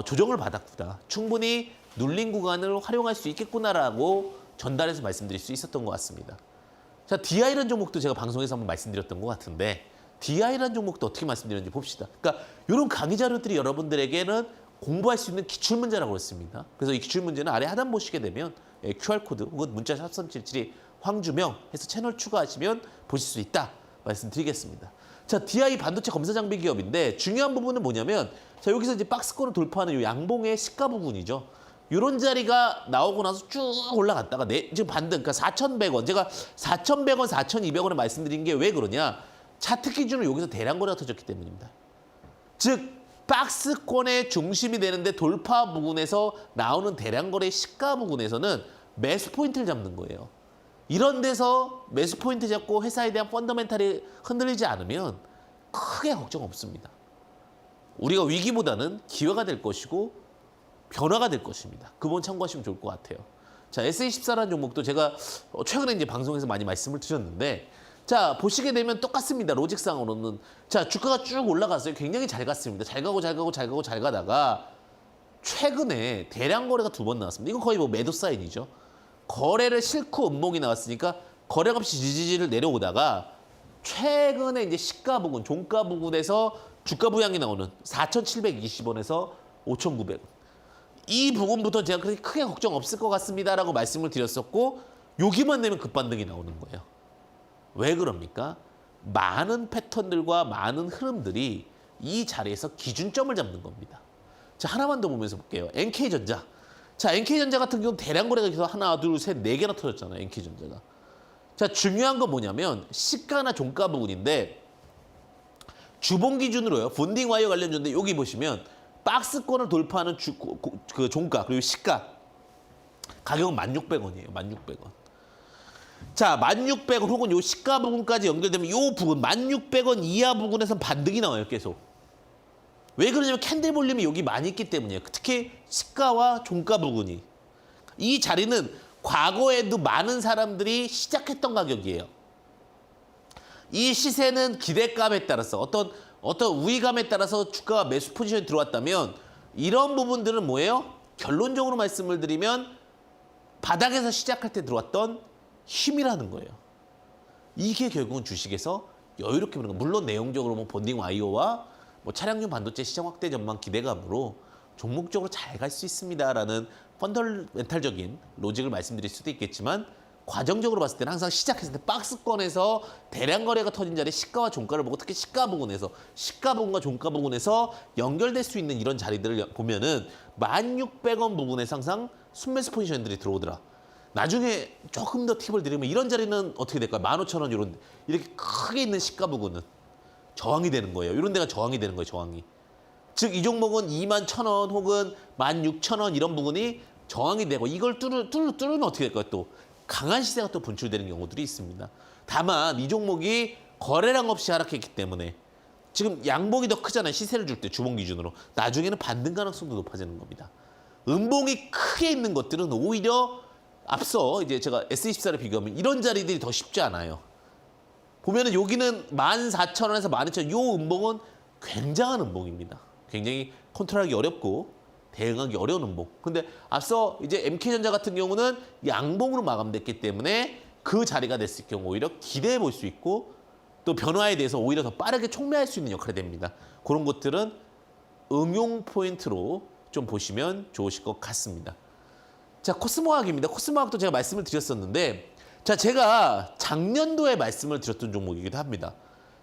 조정을 받았구나. 충분히 눌린 구간을 활용할 수 있겠구나라고 전달해서 말씀드릴 수 있었던 것 같습니다. 자, DI라는 종목도 제가 방송에서 한번 말씀드렸던 것 같은데 DI라는 종목도 어떻게 말씀드렸는지 봅시다. 그러니까 이런 강의 자료들이 여러분들에게는 공부할 수 있는 기출문제라고 했습니다. 그래서 이 기출문제는 아래 하단 보시게 되면 QR코드 혹은 문자 샵 377 황주명 해서 채널 추가하시면 보실 수 있다 말씀드리겠습니다. 자, DI 반도체 검사 장비 기업인데 중요한 부분은 뭐냐면 자, 여기서 이제 박스권을 돌파하는 이 양봉의 시가 부분이죠. 이런 자리가 나오고 나서 쭉 올라갔다가 지금 반등, 그러니까 4,100원. 제가 4,100원, 4,200원에 말씀드린 게 왜 그러냐? 차트 기준으로 여기서 대량 거래가 터졌기 때문입니다. 즉 박스권의 중심이 되는데 돌파 부분에서 나오는 대량 거래 시가 부분에서는 매수 포인트를 잡는 거예요. 이런 데서 매수 포인트 잡고 회사에 대한 펀더멘탈이 흔들리지 않으면 크게 걱정 없습니다. 우리가 위기보다는 기회가 될 것이고 변화가 될 것입니다. 그 부분 참고하시면 좋을 것 같아요. 자, SA14라는 종목도 제가 최근에 이제 방송에서 많이 말씀을 드렸는데 자, 보시게 되면 똑같습니다. 로직상으로는. 자, 주가가 쭉 올라갔어요. 굉장히 잘 갔습니다. 잘 가다가 최근에 대량 거래가 2번 나왔습니다. 이건 거의 뭐 매도 사인이죠. 거래를 싫고 음봉이 나왔으니까 거래가 없이 지지지를 내려오다가 최근에 이제 시가 부근, 종가 부근에서 주가 부양이 나오는 4,720원에서 5,900원. 이 부분부터 제가 그렇게 크게 걱정 없을 것 같습니다라고 말씀을 드렸었고 여기만 되면 급반등이 나오는 거예요. 왜 그럽니까? 많은 패턴들과 많은 흐름들이 이 자리에서 기준점을 잡는 겁니다. 자, 하나만 더 보면서 볼게요. NK전자. 자, NK전자 같은 경우는 대량 거래가 계속 하나, 둘, 셋, 네 개나 터졌잖아요. NK전자가. 자, 중요한 건 뭐냐면 시가나 종가 부분인데 주봉 기준으로요. 본딩 와이어 관련주인데 여기 보시면 박스권을 돌파하는 그 종가 그리고 시가 가격은 1,600원이에요. 1,600원. 자, 1,600원 혹은 요 시가 부분까지 연결되면 요 부분 1,600원 이하 부분에서 반등이 나와요. 계속. 왜 그러냐면 캔들 볼륨이 여기 많이 있기 때문이에요. 특히 시가와 종가 부분이. 이 자리는 과거에도 많은 사람들이 시작했던 가격이에요. 이 시세는 기대감에 따라서 어떤 우위감에 따라서 주가가 매수 포지션이 들어왔다면 이런 부분들은 뭐예요? 결론적으로 말씀을 드리면 바닥에서 시작할 때 들어왔던 힘이라는 거예요. 이게 결국은 주식에서 여유롭게 보는 거예요. 물론 내용적으로 뭐 본딩 와이어와 뭐 차량용 반도체 시장 확대 전망 기대감으로 종목적으로 잘 갈 수 있습니다라는 펀더멘탈적인 로직을 말씀드릴 수도 있겠지만 과정적으로 봤을 때는 항상 시작했을 때 박스권에서 대량 거래가 터진 자리에 시가와 종가를 보고 특히 시가 부분에서 시가 부분과 종가 부분에서 연결될 수 있는 이런 자리들을 보면은 1,600원 부분에서 항상 순매수 포지션들이 들어오더라. 나중에 조금 더 팁을 드리면 이런 자리는 어떻게 될까요? 15,000원 이런 이렇게 크게 있는 시가 부분은 저항이 되는 거예요. 이런 데가 저항이 되는 거예요. 저항이. 즉 이 종목은 21,000원 혹은 16,000원 이런 부분이 저항이 되고 이걸 뚫으면 어떻게 될까요? 또 강한 시세가 또 분출되는 경우들이 있습니다. 다만 이 종목이 거래량 없이 하락했기 때문에 지금 양봉이 더 크잖아요. 시세를 줄 때 주봉 기준으로. 나중에는 반등 가능성도 높아지는 겁니다. 음봉이 크게 있는 것들은 오히려 앞서 이제 제가 S24를 비교하면 이런 자리들이 더 쉽지 않아요. 보면은 여기는 14,000원에서 12,000원, 요 음봉은 굉장한 음봉입니다. 굉장히 컨트롤하기 어렵고 대응하기 어려운 음봉. 근데 앞서 이제 MK전자 같은 경우는 양봉으로 마감됐기 때문에 그 자리가 됐을 경우 오히려 기대해 볼 수 있고 또 변화에 대해서 오히려 더 빠르게 촉매할 수 있는 역할이 됩니다. 그런 것들은 응용 포인트로 좀 보시면 좋으실 것 같습니다. 자, 코스모학입니다. 코스모학도 제가 말씀을 드렸었는데 자, 제가 작년도에 말씀을 드렸던 종목이기도 합니다.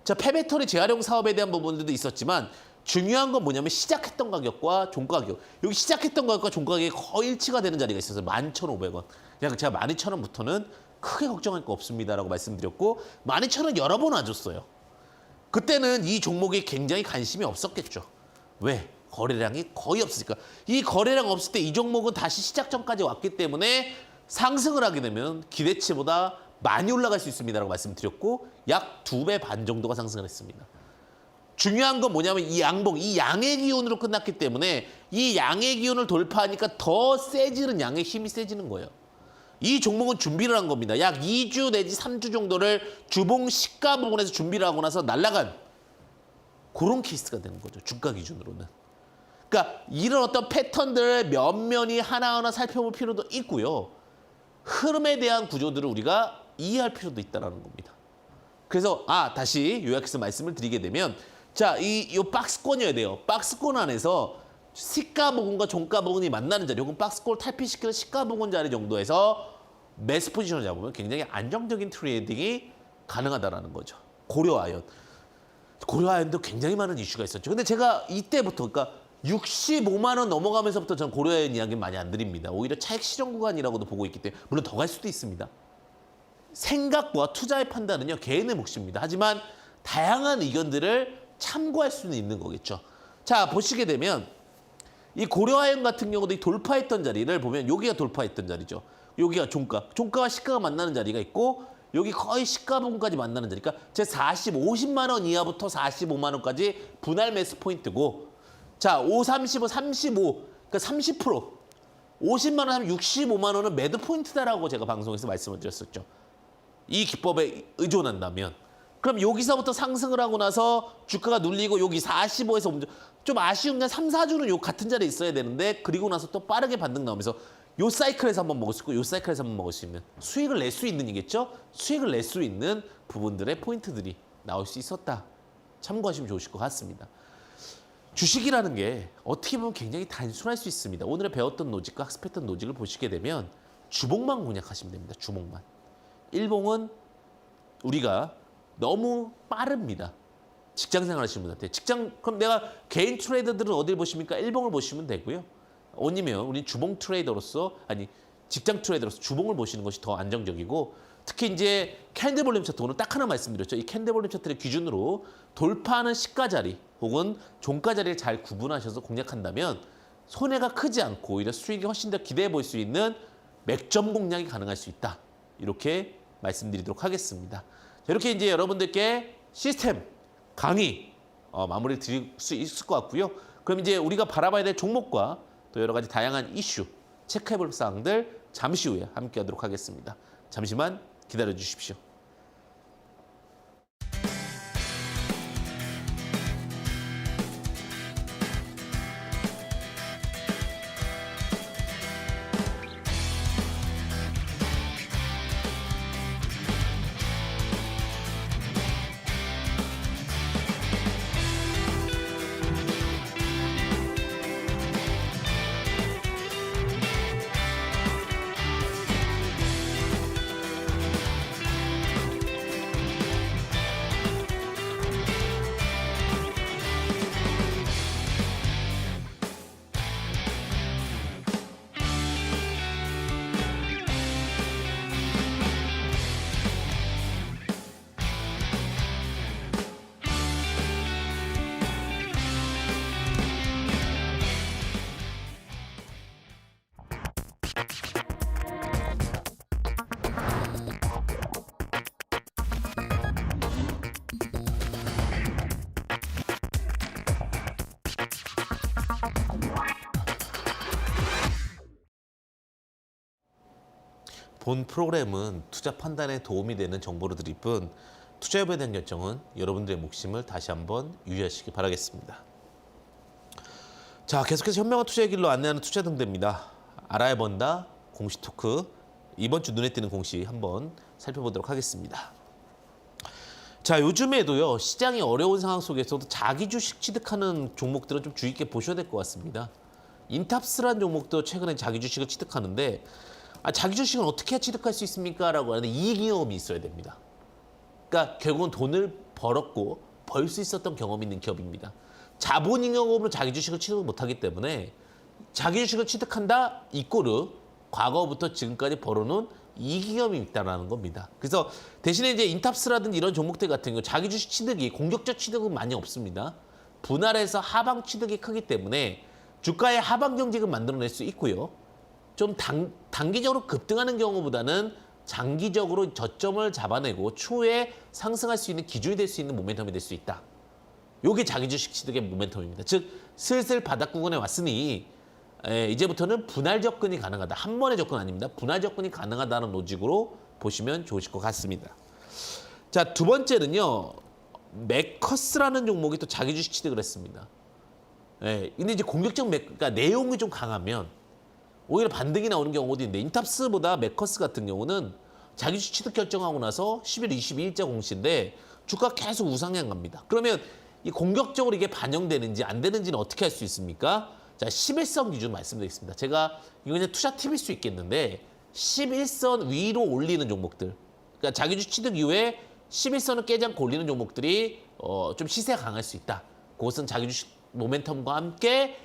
자, 폐배터리 재활용 사업에 대한 부분들도 있었지만 중요한 건 뭐냐면 시작했던 가격과 종가 가격. 여기 시작했던 가격과 종가 가격이 거의 일치가 되는 자리가 있어서 11,500원. 그냥 제가 12,000원부터는 크게 걱정할 거 없습니다라고 말씀드렸고 12,000원 여러 번 와줬어요. 그때는 이 종목에 굉장히 관심이 없었겠죠. 왜? 거래량이 거의 없으니까. 이 거래량 없을 때 이 종목은 다시 시작 전까지 왔기 때문에 상승을 하게 되면 기대치보다 많이 올라갈 수 있습니다라고 말씀드렸고 약 2배 반 정도가 상승을 했습니다. 중요한 건 뭐냐면 이 양봉, 이 양의 기운으로 끝났기 때문에 이 양의 기운을 돌파하니까 더 세지는 양의 힘이 세지는 거예요. 이 종목은 준비를 한 겁니다. 약 2주 내지 3주 정도를 주봉 시가 부분에서 준비를 하고 나서 날아간 그런 케이스가 되는 거죠. 주가 기준으로는. 그러니까 이런 어떤 패턴들을 면면히 하나하나 살펴볼 필요도 있고요. 흐름에 대한 구조들을 우리가 이해할 필요도 있다는 겁니다. 그래서 다시 요약해서 말씀을 드리게 되면 자, 이 박스권이어야 돼요. 박스권 안에서 시가 부분과 종가 부분이 만나는 자리 혹은 박스권을 탈피시키는 시가 부분 자리 정도에서 매수 포지션을 잡으면 굉장히 안정적인 트레이딩이 가능하다는 거죠. 고려아연도 굉장히 많은 이슈가 있었죠. 근데 제가 이때부터 그러니까 65만 원 넘어가면서부터 저는 고려아연 이야기는 많이 안 드립니다. 오히려 차익 실현 구간이라고도 보고 있기 때문에 물론 더 갈 수도 있습니다. 생각과 투자의 판단은요 개인의 몫입니다. 하지만 다양한 의견들을 참고할 수는 있는 거겠죠. 자, 보시게 되면 이 고려아연 같은 경우도 이 돌파했던 자리를 보면 여기가 돌파했던 자리죠. 여기가 종가와 시가가 만나는 자리가 있고 여기 거의 시가 부분까지 만나는 자리가 제 50만 원 이하부터 45만 원까지 분할 매수 포인트고 자, 35, 그러니까 30%, 50만 원 하면 65만 원은 매도 포인트다라고 제가 방송에서 말씀을 드렸었죠. 이 기법에 의존한다면 그럼 여기서부터 상승을 하고 나서 주가가 눌리고 여기 45에서 좀 아쉬운 게 3, 4주는 요 같은 자리에 있어야 되는데 그리고 나서 또 빠르게 반등 나오면서 요 사이클에서 한번 먹을 수 있고 요 사이클에서 한번 먹을 수 있는 수익을 낼 수 있는 이겠죠? 수익을 낼 수 있는 부분들의 포인트들이 나올 수 있었다. 참고하시면 좋으실 것 같습니다. 주식이라는 게 어떻게 보면 굉장히 단순할 수 있습니다. 오늘에 배웠던 노직과 학습했던 노직을 보시게 되면 주봉만 공략하시면 됩니다. 주봉만. 일봉은 우리가 너무 빠릅니다. 직장생활 하시는 분한테. 그럼 내가 개인 트레이더들은 어딜 보십니까? 일봉을 보시면 되고요. 아니면 우리 주봉 트레이더로서 직장 트레이더로서 주봉을 보시는 것이 더 안정적이고 특히 이제 캔들 볼륨 차트 오늘 딱 하나 말씀드렸죠. 이 캔들 볼륨 차트를 기준으로 돌파하는 시가 자리 혹은 종가 자리를 잘 구분하셔서 공략한다면 손해가 크지 않고 오히려 수익이 훨씬 더 기대해 볼 수 있는 맥점 공략이 가능할 수 있다. 이렇게 말씀드리도록 하겠습니다. 이렇게 이제 여러분들께 시스템 강의 마무리를 드릴 수 있을 것 같고요. 그럼 이제 우리가 바라봐야 될 종목과 또 여러 가지 다양한 이슈 체크해 볼 사항들 잠시 후에 함께 하도록 하겠습니다. 잠시만 기다려 주십시오. 본 프로그램은 투자 판단에 도움이 되는 정보를 드릴 뿐 투자 여부에 대한 결정은 여러분들의 몫임을 다시 한번 유의하시기 바라겠습니다. 자, 계속해서 현명한 투자의 길로 안내하는 투자 등대입니다. 알아야 번다 공시 토크, 이번 주 눈에 띄는 공시 한번 살펴보도록 하겠습니다. 자, 요즘에도요 시장이 어려운 상황 속에서도 자기 주식 취득하는 종목들은 좀 주의 있게 보셔야 될 것 같습니다. 인탑스라는 종목도 최근에 자기 주식을 취득하는데 자기 주식은 어떻게 취득할 수 있습니까? 라고 하는데 이익 경험이 있어야 됩니다. 그러니까 결국은 돈을 벌었고 벌 수 있었던 경험이 있는 기업입니다. 자본 잉여금으로 자기 주식을 취득을 못하기 때문에 자기 주식을 취득한다 이꼬르 과거부터 지금까지 벌어놓은 이익 경험이 있다는 겁니다. 그래서 대신에 이제 인탑스라든지 이런 종목들 같은 경우 자기 주식 취득이 공격적 취득은 많이 없습니다. 분할해서 하방 취득이 크기 때문에 주가의 하방 경직은 만들어낼 수 있고요. 좀 단기적으로 급등하는 경우보다는 장기적으로 저점을 잡아내고 추후에 상승할 수 있는 기준이 될 수 있는 모멘텀이 될 수 있다. 이게 자기 주식 취득의 모멘텀입니다. 즉 슬슬 바닥 구간에 왔으니 이제부터는 분할 접근이 가능하다. 한 번의 접근 아닙니다. 분할 접근이 가능하다는 로직으로 보시면 좋으실 것 같습니다. 자, 두 번째는요. 메커스라는 종목이 또 자기 주식 취득을 했습니다. 근데 이제 공격적 그러니까 내용이 좀 강하면 오히려 반등이 나오는 경우도 있는데 인탑스보다 메커스 같은 경우는 자기 주식 취득 결정하고 나서 11월 22일자 공시인데 주가 계속 우상향 갑니다. 그러면 이 공격적으로 이게 반영되는지 안 되는지는 어떻게 할 수 있습니까? 자, 11선 기준 말씀드리겠습니다. 제가 이거 그냥 투자 팁일 수 있겠는데 11선 위로 올리는 종목들, 그러니까 자기 주식 취득 이후에 11선을 깨지 않고 올리는 종목들이 좀 시세가 강할 수 있다. 그것은 자기 주식 모멘텀과 함께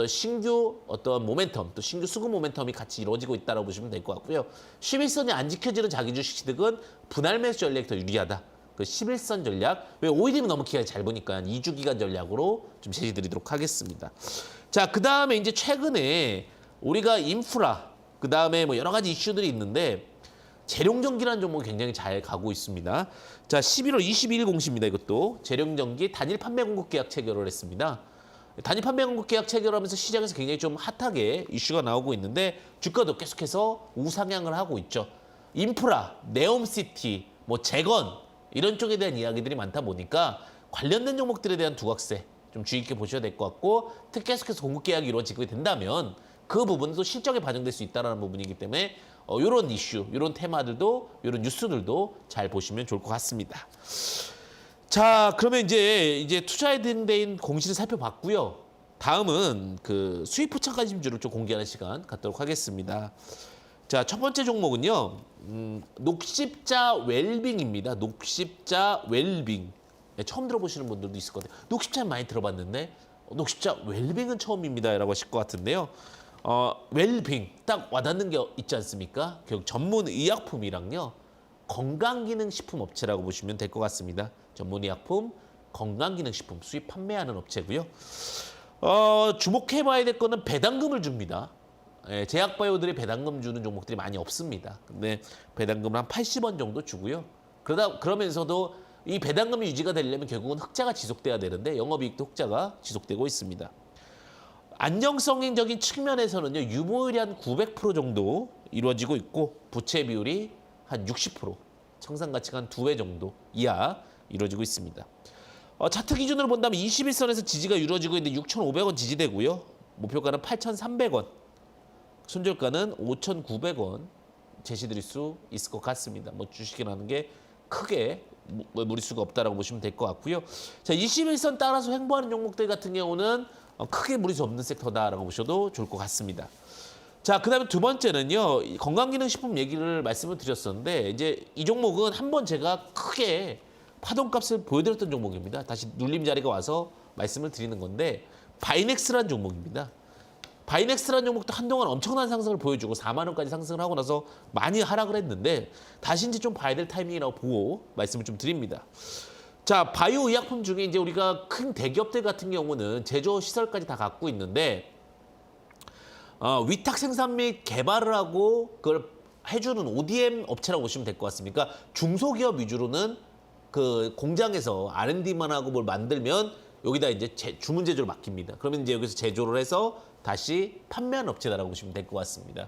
신규 모멘텀, 또 신규 수급 모멘텀이 같이 이루어지고 있다고 보시면 될 것 같고요. 11선이 안 지켜지는 자기 주식 취득은 분할 매수 전략이 더 유리하다. 그 11선 전략, 왜 오일이면 너무 기간이 잘 보니까 2주 기간 전략으로 좀 제시드리도록 하겠습니다. 자, 그 다음에 이제 최근에 우리가 인프라, 그 다음에 뭐 여러 가지 이슈들이 있는데 재룡전기라는 종목이 굉장히 잘 가고 있습니다. 자, 11월 22일 공시입니다. 이것도 재룡전기 단일 판매 공급 계약 체결을 했습니다. 단일 판매 공급 계약 체결하면서 시장에서 굉장히 좀 핫하게 이슈가 나오고 있는데 주가도 계속해서 우상향을 하고 있죠. 인프라, 네옴시티, 뭐 재건 이런 쪽에 대한 이야기들이 많다 보니까 관련된 종목들에 대한 두각세 좀 주의 있게 보셔야 될 것 같고 특히 계속해서 공급 계약이 이루어지게 된다면 그 부분도 실적에 반영될 수 있다는 부분이기 때문에 이런 이슈, 이런 테마들도, 이런 뉴스들도 잘 보시면 좋을 것 같습니다. 자, 그러면 이제 투자에 대한 공시를 살펴봤고요. 다음은 그 수익 포착 관심주를 좀 공개하는 시간 갖도록 하겠습니다. 자, 첫 번째 종목은요. 녹십자 웰빙입니다. 녹십자 웰빙. 처음 들어보시는 분들도 있을 것 같아요. 녹십자는 많이 들어봤는데 녹십자 웰빙은 처음입니다. 라고 하실 것 같은데요. 웰빙 딱 와닿는 게 있지 않습니까? 결국 전문 의약품이랑요. 건강기능식품 업체라고 보시면 될 것 같습니다. 전문의약품, 건강기능식품 수입 판매하는 업체고요. 주목해봐야 될 거는 배당금을 줍니다. 제약바이오들이 배당금 주는 종목들이 많이 없습니다. 근데 배당금을 한 80원 정도 주고요. 그러면서도 이 배당금이 유지가 되려면 결국은 흑자가 지속돼야 되는데 영업이익도 흑자가 지속되고 있습니다. 안정성적인 측면에서는요. 유보율이 한 900% 정도 이루어지고 있고 부채 비율이 한 60%, 청산가치가 한 2배 정도 이하 이루어지고 있습니다. 차트 기준으로 본다면 21선에서 지지가 이루어지고 있는데 6,500원 지지되고요. 목표가는 8,300원, 손절가는 5,900원 제시드릴 수 있을 것 같습니다. 뭐 주식이라는 게 크게 무리수가 없다라고 보시면 될 것 같고요. 자, 21선 따라서 횡보하는 종목들 같은 경우는 크게 무리수 없는 섹터다라고 보셔도 좋을 것 같습니다. 자, 그다음에 두 번째는요. 건강기능식품 얘기를 말씀을 드렸었는데 이제 이 종목은 한번 제가 크게 파동값을 보여드렸던 종목입니다. 다시 눌림 자리가 와서 말씀을 드리는 건데 바이넥스라는 종목입니다. 바이넥스라는 종목도 한동안 엄청난 상승을 보여주고 4만 원까지 상승을 하고 나서 많이 하락을 했는데 다시 이제 좀 봐야 될 타이밍이라고 보고 말씀을 좀 드립니다. 자, 바이오 의약품 중에 이제 우리가 큰 대기업들 같은 경우는 제조 시설까지 다 갖고 있는데 위탁 생산 및 개발을 하고 그걸 해주는 ODM 업체라고 보시면 될 것 같습니다. 그러니까 중소기업 위주로는 그 공장에서 R&D만 하고 뭘 만들면 여기다 이제 주문 제조를 맡깁니다. 그러면 이제 여기서 제조를 해서 다시 판매하는 업체다라고 보시면 될 것 같습니다.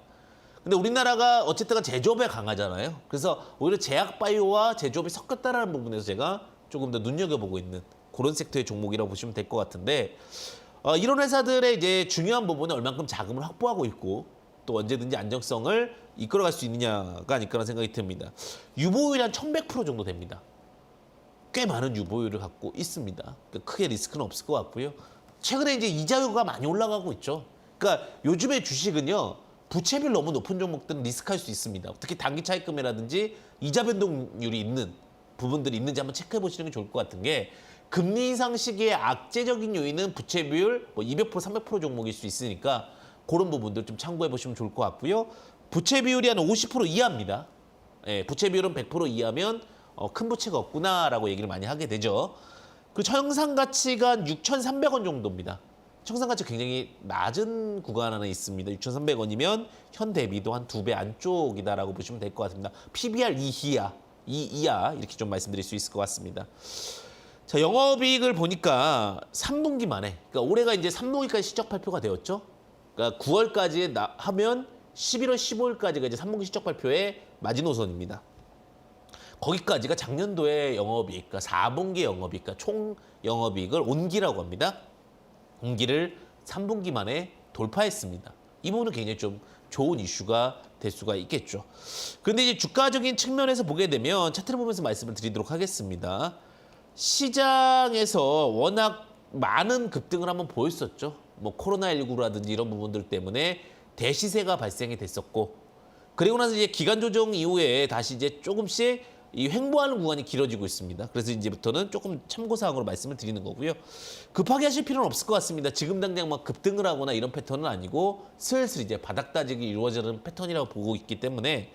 근데 우리나라가 어쨌든 제조업에 강하잖아요. 그래서 오히려 제약바이오와 제조업이 섞였다는 부분에서 제가 조금 더 눈여겨보고 있는 그런 섹터의 종목이라고 보시면 될 것 같은데 이런 회사들의 이제 중요한 부분은 얼만큼 자금을 확보하고 있고 또 언제든지 안정성을 이끌어갈 수 있느냐가 아닐까라는 생각이 듭니다. 유보율이 한 1100% 정도 됩니다. 꽤 많은 유보율을 갖고 있습니다. 크게 리스크는 없을 것 같고요. 최근에 이제 이자율가 많이 올라가고 있죠. 그러니까 요즘에 주식은요. 부채비율 너무 높은 종목들은 리스크할 수 있습니다. 특히 단기 차익금이라든지 이자 변동률이 있는 부분들이 있는지 한번 체크해 보시는 게 좋을 것 같은 게 금리 인상 시기에 악재적인 요인은 부채 비율 200%, 300% 종목일 수 있으니까 그런 부분들 좀 참고해 보시면 좋을 것 같고요. 부채 비율이 한 50% 이하입니다. 예, 부채 비율은 100% 이하면 큰 부채가 없구나라고 얘기를 많이 하게 되죠. 그 청산 가치가 6,300원 정도입니다. 청산 가치 굉장히 낮은 구간 안에 있습니다. 6,300원이면 현 대비도 한 2배 안쪽이다라고 보시면 될 것 같습니다. PBR 2이하 이렇게 좀 말씀드릴 수 있을 것 같습니다. 자, 영업이익을 보니까 3분기 만에, 그러니까 올해가 이제 3분기까지 실적 발표가 되었죠. 그러니까 9월까지 하면 11월 15일까지가 이제 3분기 실적 발표의 마지노선입니다. 거기까지가 작년도의 영업이익, 그러니까 4분기 영업이익, 그러니까 총 영업이익을 온기라고 합니다. 온기를 3분기 만에 돌파했습니다. 이 부분은 굉장히 좀 좋은 이슈가 될 수가 있겠죠. 그런데 이제 주가적인 측면에서 보게 되면 차트를 보면서 말씀을 드리도록 하겠습니다. 시장에서 워낙 많은 급등을 한번 보였었죠. 뭐 코로나19라든지 이런 부분들 때문에 대시세가 발생이 됐었고, 그리고 나서 이제 기간 조정 이후에 다시 이제 조금씩 이 횡보하는 구간이 길어지고 있습니다. 그래서 이제부터는 조금 참고사항으로 말씀을 드리는 거고요. 급하게 하실 필요는 없을 것 같습니다. 지금 당장 막 급등을 하거나 이런 패턴은 아니고 슬슬 이제 바닥 다지기 이루어지는 패턴이라고 보고 있기 때문에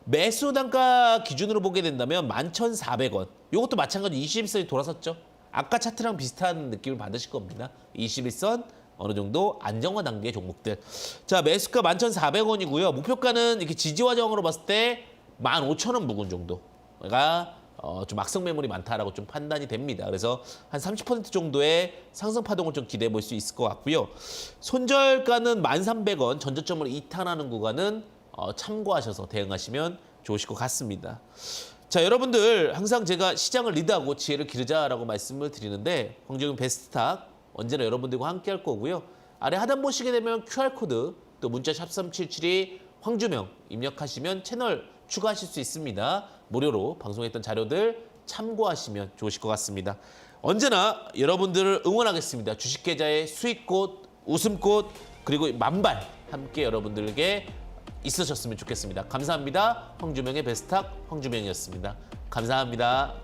매수 단가 기준으로 보게 된다면 11,400원. 이것도 마찬가지로 21선이 돌아섰죠. 아까 차트랑 비슷한 느낌을 받으실 겁니다. 21선 어느 정도 안정화 단계의 종목들. 자, 매수가 11,400원이고요. 목표가는 이렇게 지지와 저항으로 봤을 때 15,000원 부근 정도가 좀 악성 매물이 많다라고 좀 판단이 됩니다. 그래서 한 30% 정도의 상승 파동을 좀 기대해 볼 수 있을 것 같고요. 손절가는 1,300원, 전저점을 이탈하는 구간은 참고하셔서 대응하시면 좋으실 것 같습니다. 자, 여러분들 항상 제가 시장을 리드하고 지혜를 기르자라고 말씀을 드리는데 황주영 베스트탁 언제나 여러분들과 함께 할 거고요. 아래 하단 보시게 되면 QR코드 또 문자 샵 3772 황주명 입력하시면 채널 추가하실 수 있습니다. 무료로 방송했던 자료들 참고하시면 좋으실 것 같습니다. 언제나 여러분들을 응원하겠습니다. 주식계좌의 수익꽃, 웃음꽃, 그리고 만발 함께 여러분들에게 있으셨으면 좋겠습니다. 감사합니다. 황주명의 베스트탁 황주명이었습니다. 감사합니다.